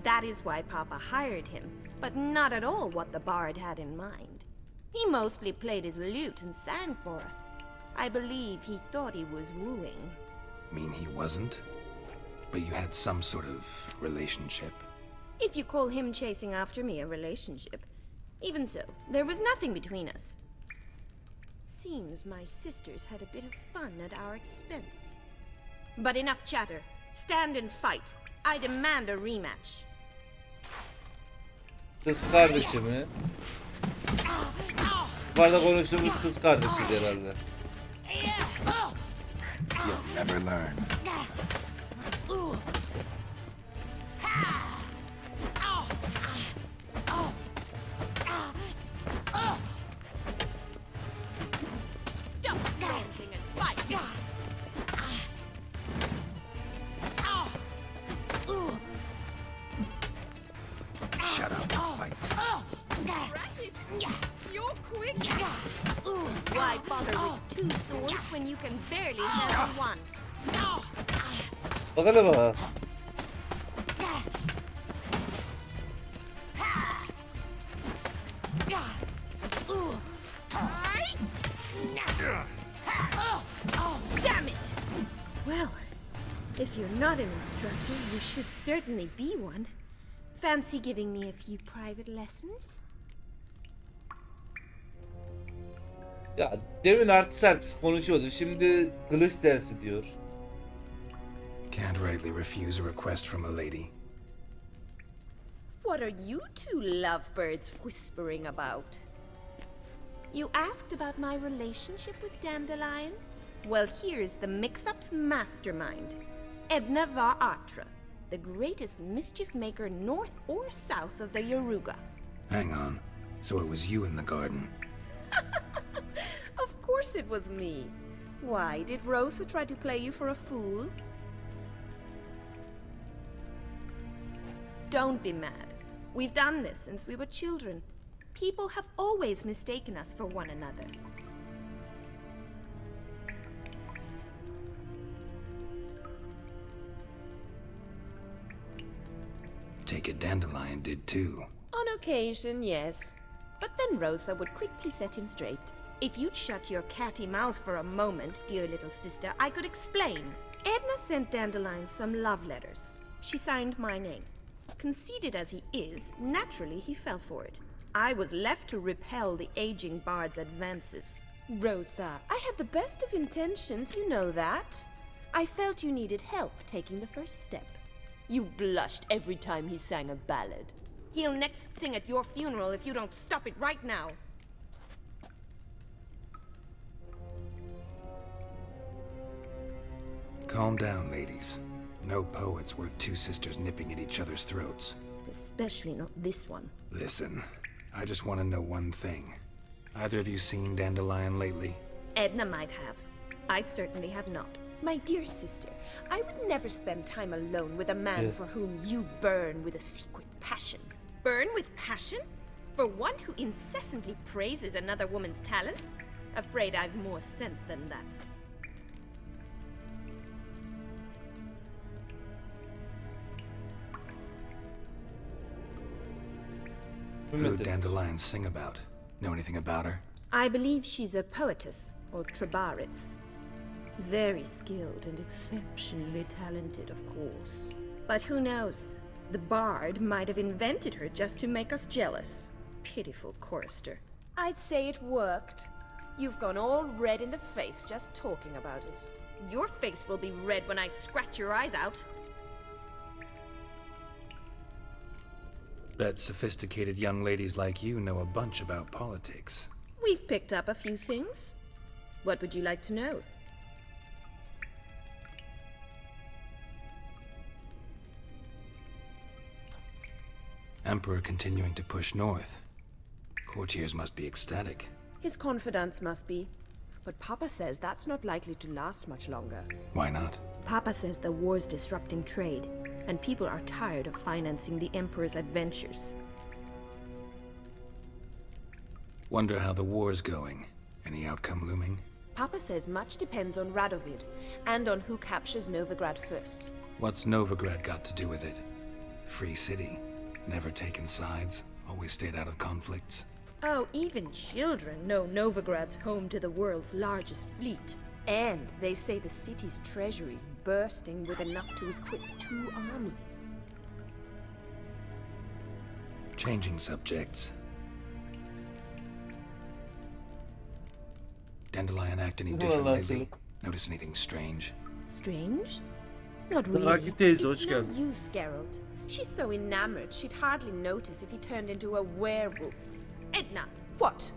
That is why Papa hired him, but not at all what the bard had in mind. He mostly played his lute and sang for us. I believe he thought he was wooing. Mean he wasn't? But you had some sort of relationship? If you call him chasing after me a relationship. Even so, there was nothing between us. Seems my sisters had a bit of fun at our expense. But enough chatter. Stand and fight. I demand a rematch. Kız kardeşi mi? Yukarıda konuştuğumuz kız kardeşi herhalde. You'll never learn. Stop ranting and fight! Shut up and fight. Rat it! You're quick! Why bother with two swords when you can barely handle one? Bak hele bak. Damn it! Well, if you're not an instructor, you should certainly be one. Fancy giving me a few private lessons? Ya demin artist konuşuyordu. Şimdi kılıç dersi diyor. Can't rightly refuse a request from a lady. What are you two lovebirds whispering about? You asked about my relationship with Dandelion? Well, here's the mix-up's mastermind. Edna var Atra, the greatest mischief maker north or south of the Yaruga. Hang on. So it was you in the garden? Of course it was me. Why, did Rosa try to play you for a fool? Don't be mad. We've done this since we were children. People have always mistaken us for one another. Take it Dandelion did too. On occasion, yes. But then Rosa would quickly set him straight. If you'd shut your catty mouth for a moment, dear little sister, I could explain. Edna sent Dandelion some love letters. She signed my name. Conceited as he is, naturally he fell for it. I was left to repel the aging bard's advances. Rosa, I had the best of intentions, you know that. I felt you needed help taking the first step. You blushed every time he sang a ballad. He'll next sing at your funeral if you don't stop it right now. Calm down, ladies. No poet's worth two sisters nipping at each other's throats. Especially not this one. Listen, I just want to know one thing. Either of you seen Dandelion lately? Edna might have. I certainly have not. My dear sister, I would never spend time alone with a man for whom you burn with a secret passion. Burn with passion? For one who incessantly praises another woman's talents? Afraid I've more sense than that. Who'd Dandelion sing about? Know anything about her? I believe she's a poetess, or trabaritz. Very skilled and exceptionally talented, of course. But who knows? The bard might have invented her just to make us jealous. Pitiful chorister. I'd say it worked. You've gone all red in the face just talking about it. Your face will be red when I scratch your eyes out. Bet sophisticated young ladies like you know a bunch about politics. We've picked up a few things. What would you like to know? Emperor continuing to push north. Courtiers must be ecstatic. His confidants must be. But Papa says that's not likely to last much longer. Why not? Papa says the war's disrupting trade, and people are tired of financing the Emperor's adventures. Wonder how the war's going. Any outcome looming? Papa says much depends on Radovid, and on who captures Novigrad first. What's Novigrad got to do with it? Free city. Never taken sides. Always stayed out of conflicts. Oh, even children know Novigrad's home to the world's largest fleet. And they say the city's treasury's bursting with enough to equip 2 armies. Changing subjects. Dandelion act any different lately? Notice anything strange? Strange? Not Rocky really. teyze, It's hoş no geldin. use, Geralt. She's so enamored she'd hardly notice if he turned into a werewolf. Edna, what?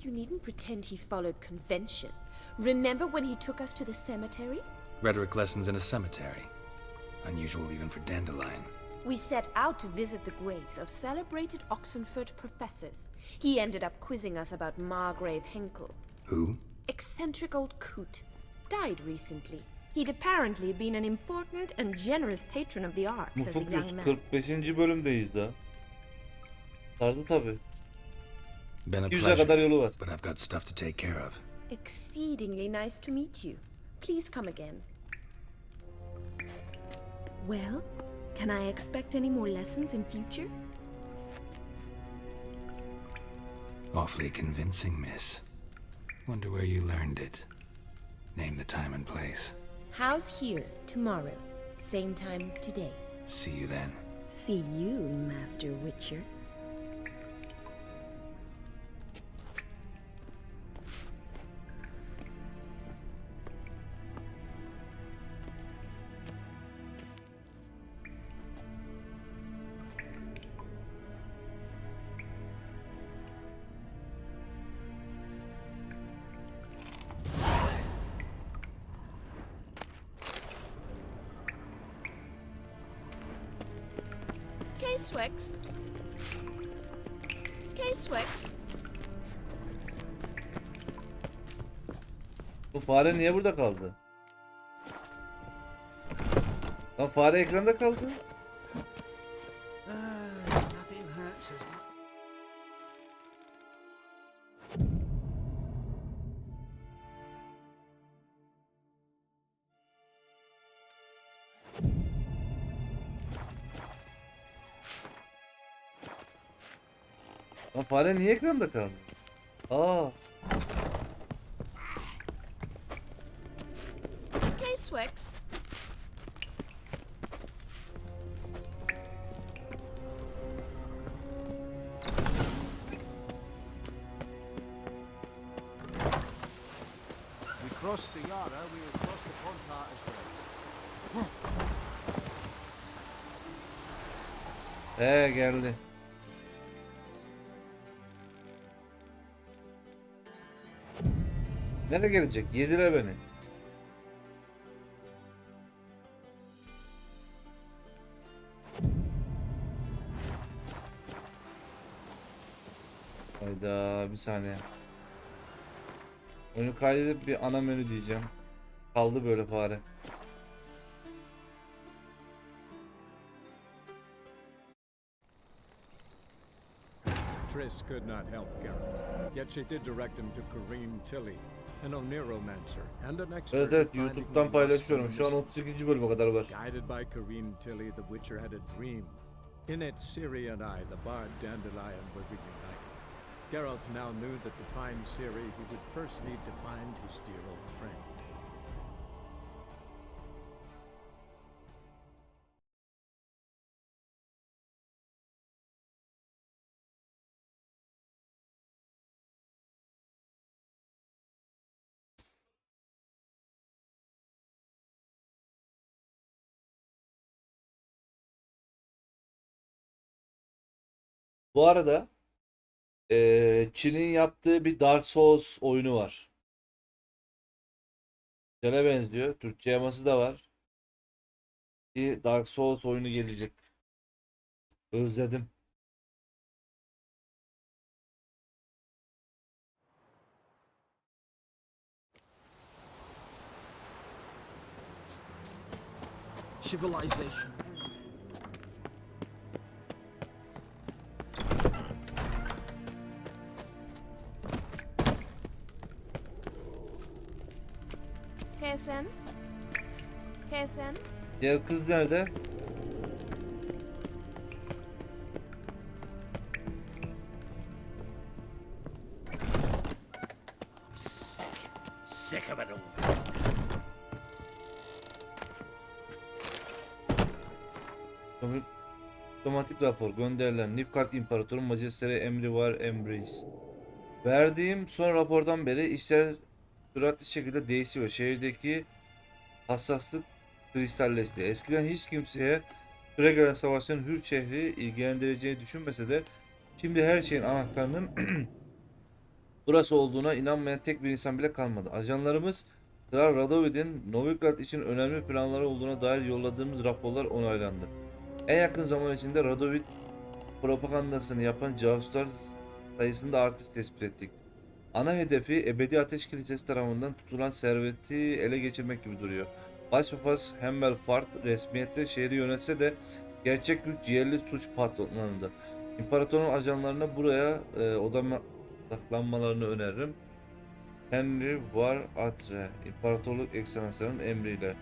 You needn't pretend he followed convention. Remember when he took us to the cemetery? Rhetoric lessons in a cemetery. Unusual even for Dandelion. We set out to visit the graves of celebrated Oxenford professors. He ended up quizzing us about Margrave Henkel. Who? Eccentric old coot. Died recently. He'd apparently been an important and generous patron of the arts as a young man. 45. bölümdeyiz daha. Sardı tabi. Been a 200'e pleasure, kadar yolu var. but I've got stuff to take care of. Exceedingly nice to meet you. Please come again. Well, can I expect any more lessons in future? Awfully convincing, miss. Wonder where you learned it. Name the time and place. House here, tomorrow. Same time as today. See you then. See you, Master Witcher. K-Swex. K-Swex. Bu fare niye burada kaldı? Lan fare ekranda kaldı. Nothing hurts as much. Lan fare niye ekranda kaldı? Aa. K-Swex. We crossed the Yara, we will cross the Pontar as well. Geldi. Nereye gelecek? Yediler beni. Hayda, bir saniye. Oyunu kaydedip bir ana menü diyeceğim. Kaldı böyle fare. Triss could not help Geralt, yet she did direct him to Kareem Tilly, an Oniromancer and an expert Evet at finding YouTube'dan the paylaşıyorum. lost Şu an missing. 38. bölüme kadar var. Guided by Kareem Tilly, the Witcher had a dream. In it, Ciri and I, the bard Dandelion, were reunited. Geralt now knew that to find Ciri, he would first need to find his dear old friend. Bu arada Çin'in yaptığı bir Dark Souls oyunu var. Güzel'e benziyor. Türkçe yaması da var. Bir Dark Souls oyunu gelecek. Özledim. civilization. Kesen? Kesen? Diğer kız nerede? Sick of it all. Otomatik rapor gönderilen Nilfgaard İmparatoru Majesteleri emri var, emreyiz. Verdiğim son rapordan beri işler süratli şekilde değişiyor. Şehirdeki hassaslık kristalleşti. Eskiden hiç kimseye süregelen savaşların Hür şehri ilgilendireceğini düşünmese de şimdi her şeyin anahtarının burası olduğuna inanmayan tek bir insan bile kalmadı. Ajanlarımız Kral Radovid'in Novigrad için önemli planları olduğuna dair yolladığımız raporlar onaylandı. En yakın zaman içinde Radovid propagandasını yapan casuslar sayısında artış tespit ettik. Ana hedefi Ebedi Ateş Kilisesi tarafından tutulan serveti ele geçirmek gibi duruyor. Başpapaz Hemmelfart resmiyette şehri yönetse de gerçek güç yerli suç patronlarında. İmparatorun ajanlarına buraya odaklanmalarını öneririm. Henry var Atre, İmparatorluk Ekselanslarının emriyle.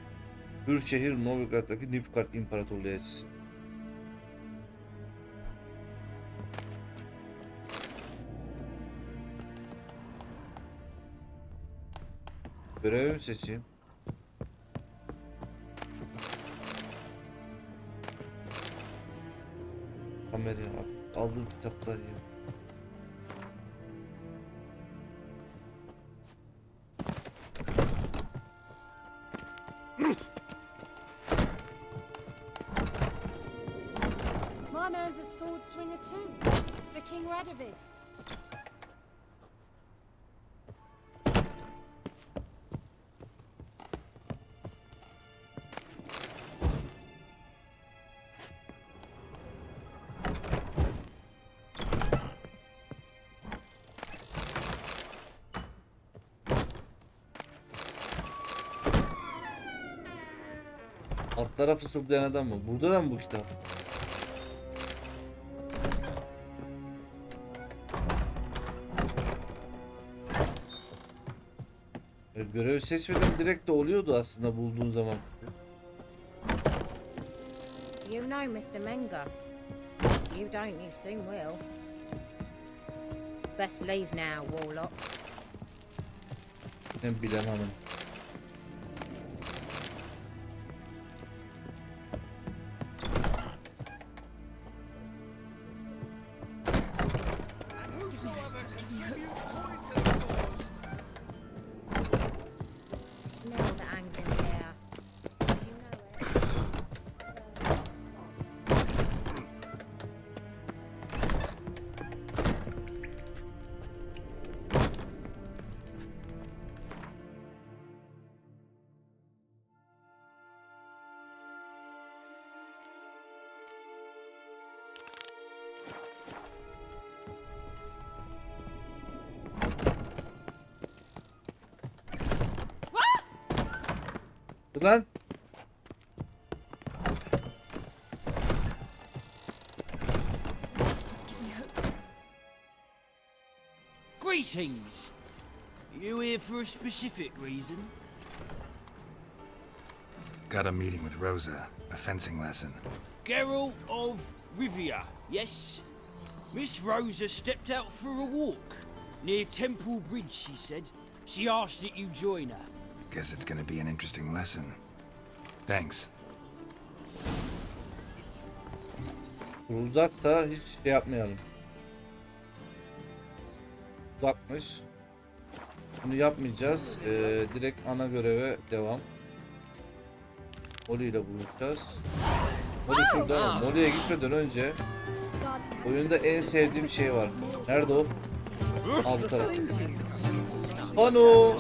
Hür şehir Novigrad'daki Nilfgaard İmparatorluğu elçisi. Görevimi seçeyim. Kamerayı aldığım kitaplar diyeyim. My man's a sword swinger too, for King Radovid. Atlara fısıldayan adam mı? Burada da mı bu kitap? Görevi seçmeden direkt de oluyordu aslında bulduğun zaman. Do you know Mr. Menger? You don't, you soon will. Best leave now, Warlock. Hem bilen hanım. Smell that hangs in the air. You know it. Lan Greetings! You here for a specific reason? Got a meeting with Rosa, a fencing lesson. Geralt of Rivia, yes? Miss Rosa stepped out for a walk. Near Temple Bridge, she said. She asked that you join her. Guess it's gonna be an interesting lesson. Thanks. uzaksa hiç şey yapmayalım. Uzakmış. Bunu yapmayacağız. Direkt ana göreve devam. Molly ile buluşacağız. Molly şurada ama Molly'ye gitmeden önce oyunda en sevdiğim şey var. Nerede o? Abi tarafta. Ano!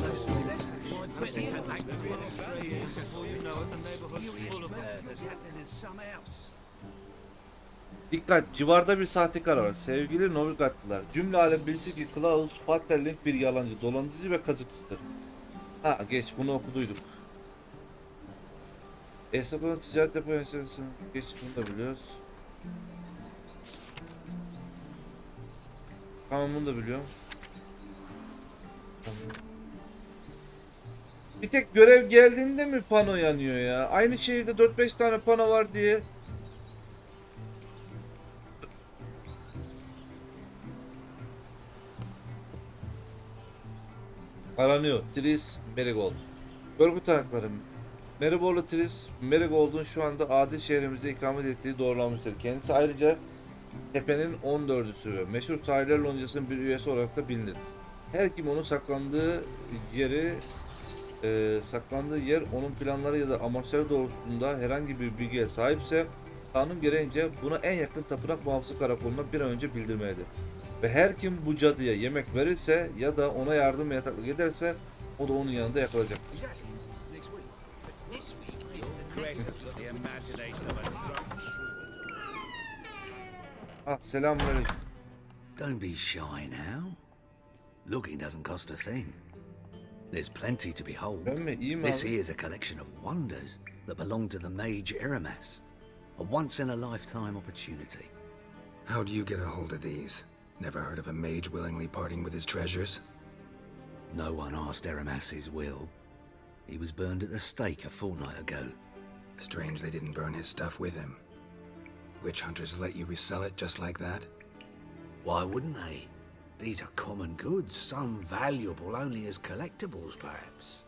Dikkat! Civarda bir sahtekar var. Sevgili Novigradlılar. Cümle alem bilsin ki Klaus Fatterling bir yalancı, dolandırıcı ve kazıkçıdır. Ha geç bunu okuduyduk. Esnafın ticaret yapıyorsun. Geç bunu da biliyoruz. Tamam bunu da biliyorum. Tamam. Bir tek görev geldiğinde mi pano yanıyor ya? Aynı şehirde 4-5 tane pano var diye. Aranıyor. Tris, Marigold. Görgü tanıkları. Marigold'lu Tris, Marigold'un şu anda adil şehrimizde ikamet ettiği doğrulanmıştır. Kendisi ayrıca tepenin 14'üsü ve meşhur sahiller loncasının bir üyesi olarak da bilinir. Her kim onun saklandığı yer onun planları ya da amaçları doğrultusunda herhangi bir bilgiye sahipse kanun gereğince buna en yakın tapınak muhafızı karakoluna bir an önce bildirmelidir. Ve her kim bu cadıya yemek verirse ya da ona yardım ve yataklık ederse o da onun yanında yakılacak. Ah, selamünaleyküm. Don't be shy now. Looking doesn't cost a thing. There's plenty to behold. Ben mi? İyi mi This abi? here's a collection of wonders that belong to the mage Eramas. A once-in-a-lifetime opportunity. How do you get a hold of these? Never heard of a mage willingly parting with his treasures? No one asked Eramas's will. He was burned at the stake a fortnight ago. Strange they didn't burn his stuff with him. Witch hunters let you resell it just like that? Why wouldn't they? These are common goods, some valuable only as collectibles, perhaps.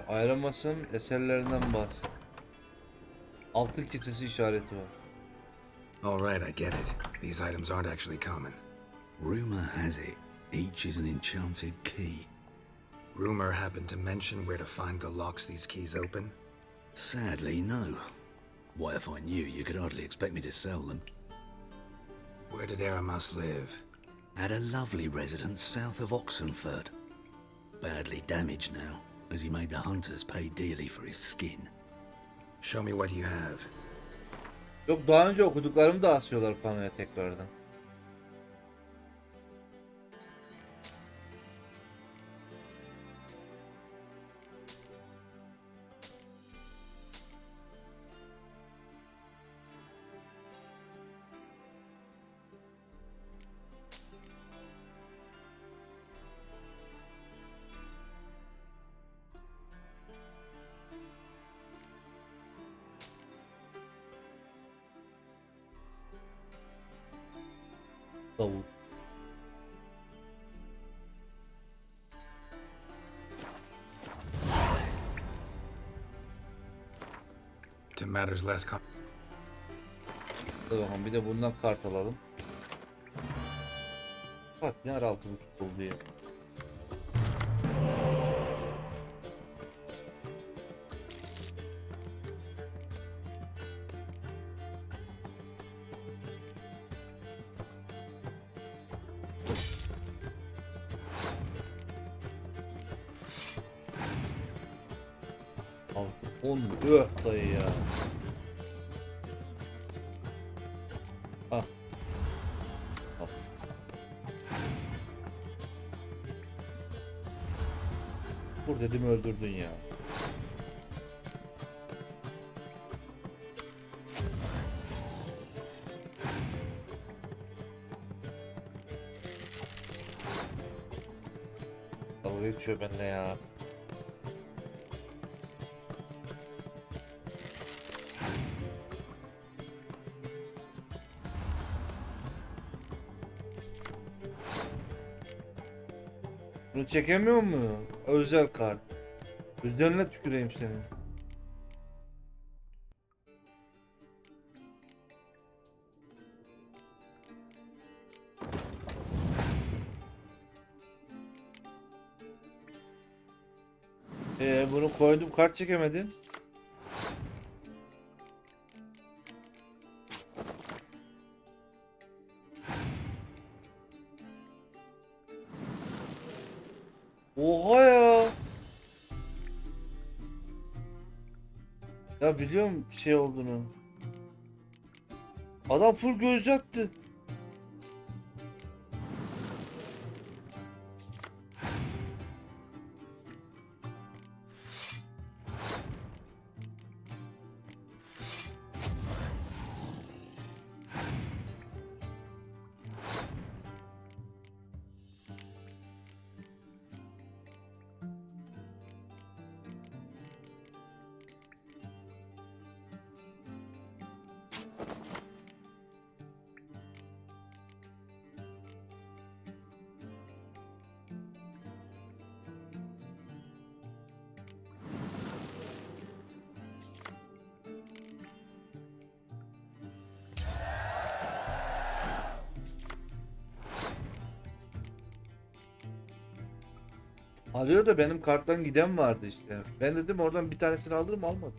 Ayrılmasın eserlerinden bahset. Altın kitesi işareti var. All right, I get it. These items aren't actually common. Rumor has it, each is an enchanted key. Rumor happened to mention where to find the locks these keys open? Sadly, no. What if I knew, you could hardly expect me to sell them. Where did Eramas live? At a lovely residence south of Oxenford. Badly damaged now, as he made the hunters pay dearly for his skin. Show me what you have. Yok, daha önce okuduklarımı da asıyorlar panoya tekrardan. Davul. To matters less Dur bakalım, bir de bundan kart alalım. Bak ne ara 6.5 oldu ya. Altı 10 dayı ya. Ah. Al. Vur dedim öldürdün ya. Dalga geçiyor benimle ya. Bunu çekemiyor mu? Özel kart. Üzerine tüküreyim senin. Bunu koydum, kart çekemedim. Oha ya. Ya biliyorum şey olduğunu. Adam full gözcü attı. Alıyor da benim karttan giden vardı işte. Ben dedim oradan bir tanesini alırım, almadım.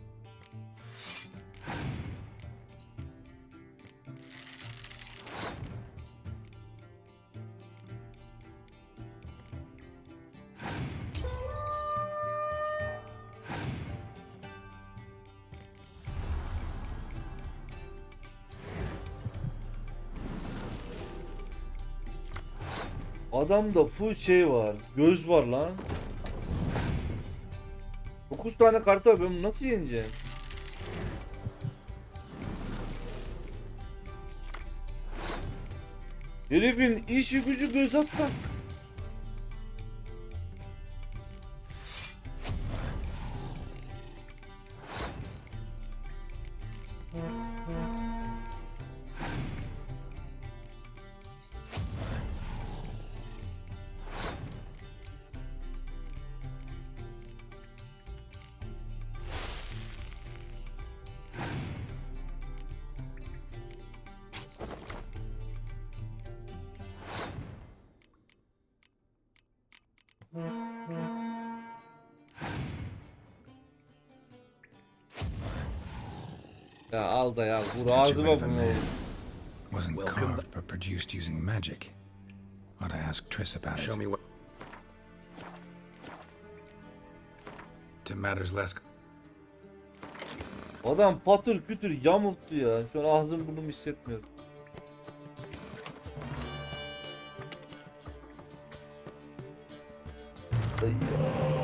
Adamda full şey var. Göz var lan. 9 tane kartı var. Ben bunu nasıl yeneceğim? Herifin işi gücü göz atmak. Ya al da ya. Vur ağzıma bunu. Wasn't carved but produced using magic. Ought to ask Triss about it. Show me what. To matters less. Adam patır kütür yamulttu ya. Şu an ağzım burnum hissetmiyorum. Ay ya.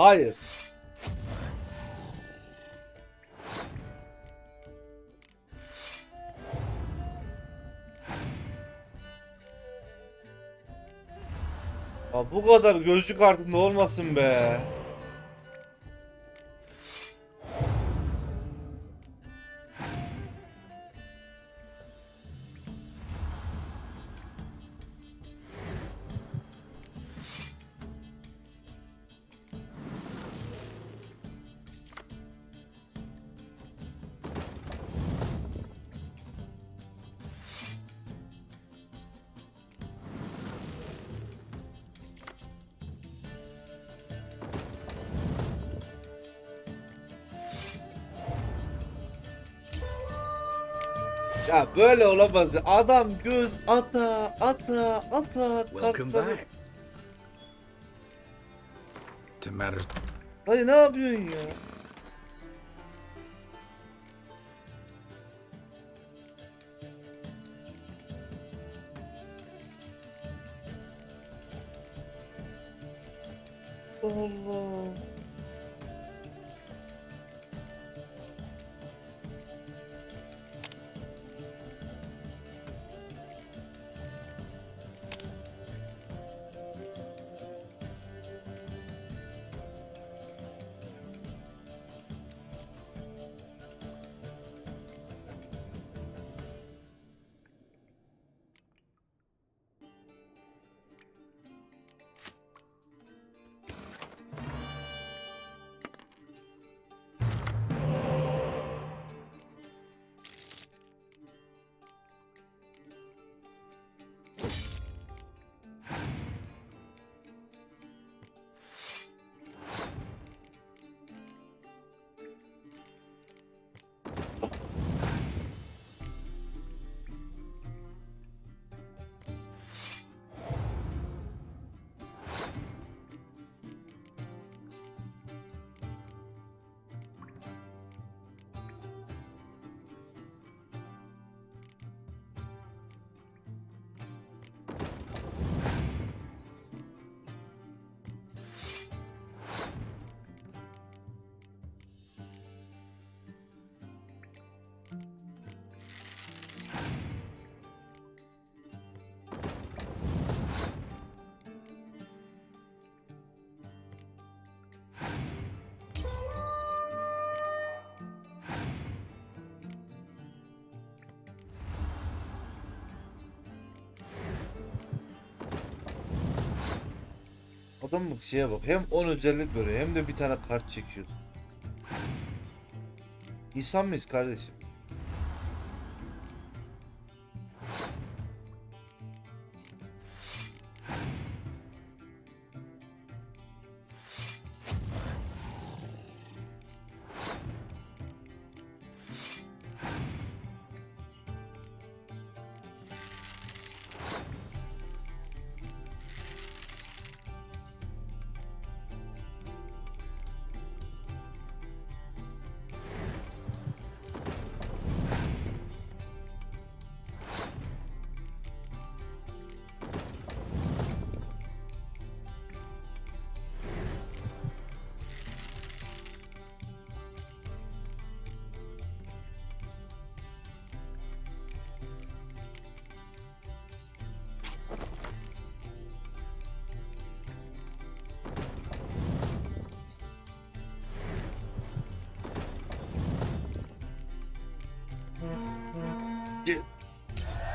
Hayır. Ya bu kadar gözlük artık ne olmasın be. Ya böyle olamaz ya. Adam göz ata Welcome kartları. back. To matters. Dayı ne yapıyorsun ya? Allah Allah. Adam bak şeye bak. Hem 10 özellik böyle hem de bir tane kart çekiyor. İnsan mıyız kardeşim?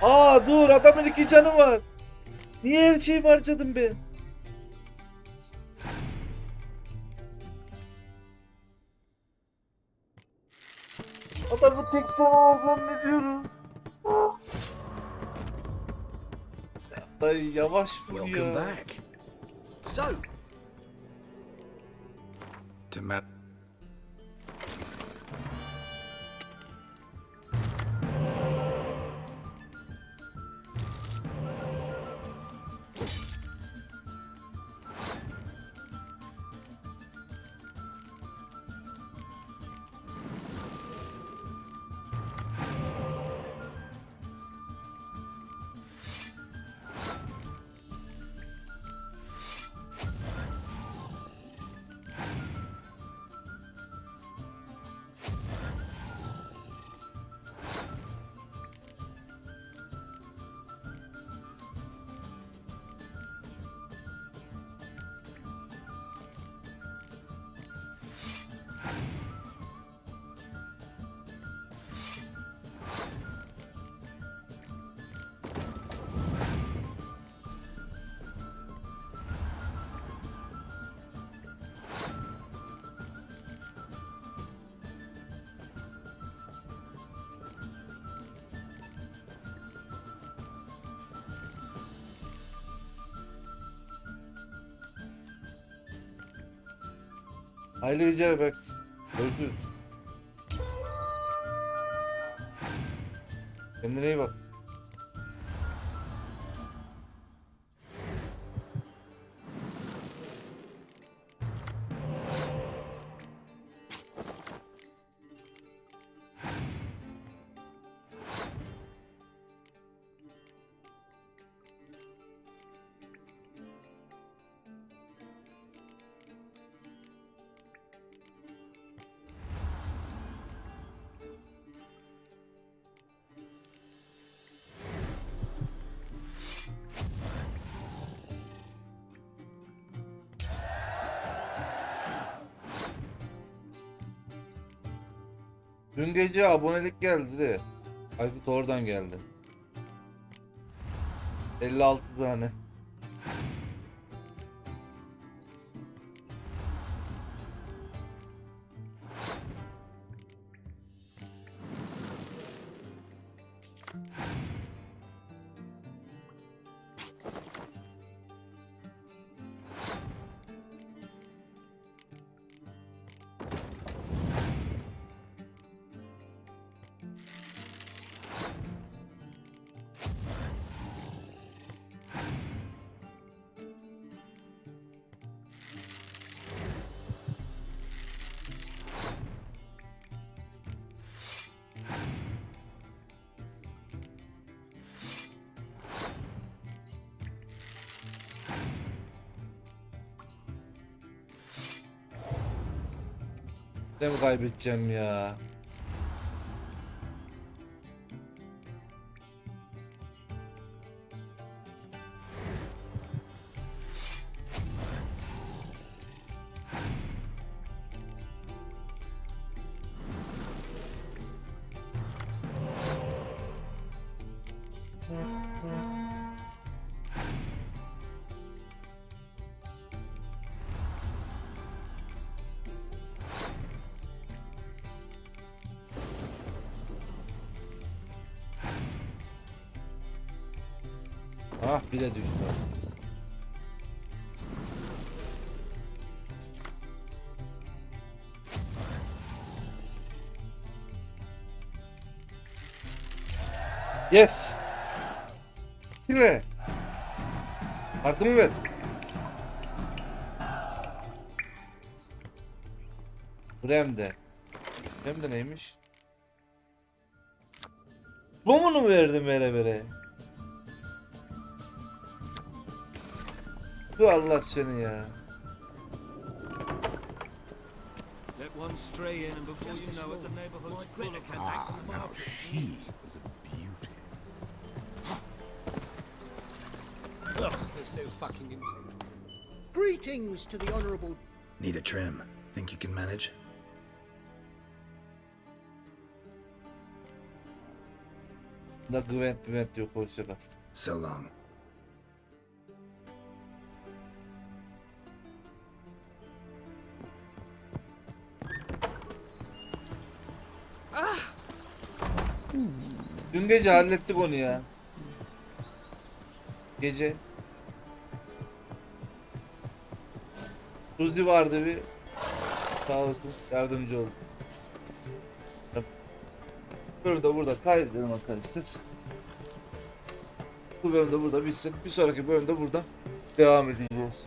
Aa dur, adamın 2 canı var. Niye her şeyi harcadım ben? Adamın tek canı var zannediyorum. Dayı yavaş vur Welcome ya. back. So, To map. Hayırlı geceler bak. Görüşürüz. Kendine iyi bak. Dün gece abonelik geldi de. Aykut oradan geldi. 56 tane. Ne mi kaybedeceğim ya? Ah bir de düştü. Yes. Sile. Artımı ver. Rem'de. Rem'de neymiş? Bomunu verdim vere. Bu Allah seni ya. Let one stray in, and before you know it, the neighborhood's full of them. Ah, now she is a beauty. Ugh, there's no fucking integrity. Greetings to the honourable. Need a trim. Think you can manage? Da Güvent yok, hoşça kal. So long. Dün gece hallettik onu ya. Gece. Suzi vardı bir. Sağ olsun yardımcı oldu. Bu bölümde burada kaydedelim arkadaşlar. Bu bölümde burada bitsin. Bir sonraki bölümde burada devam edeceğiz.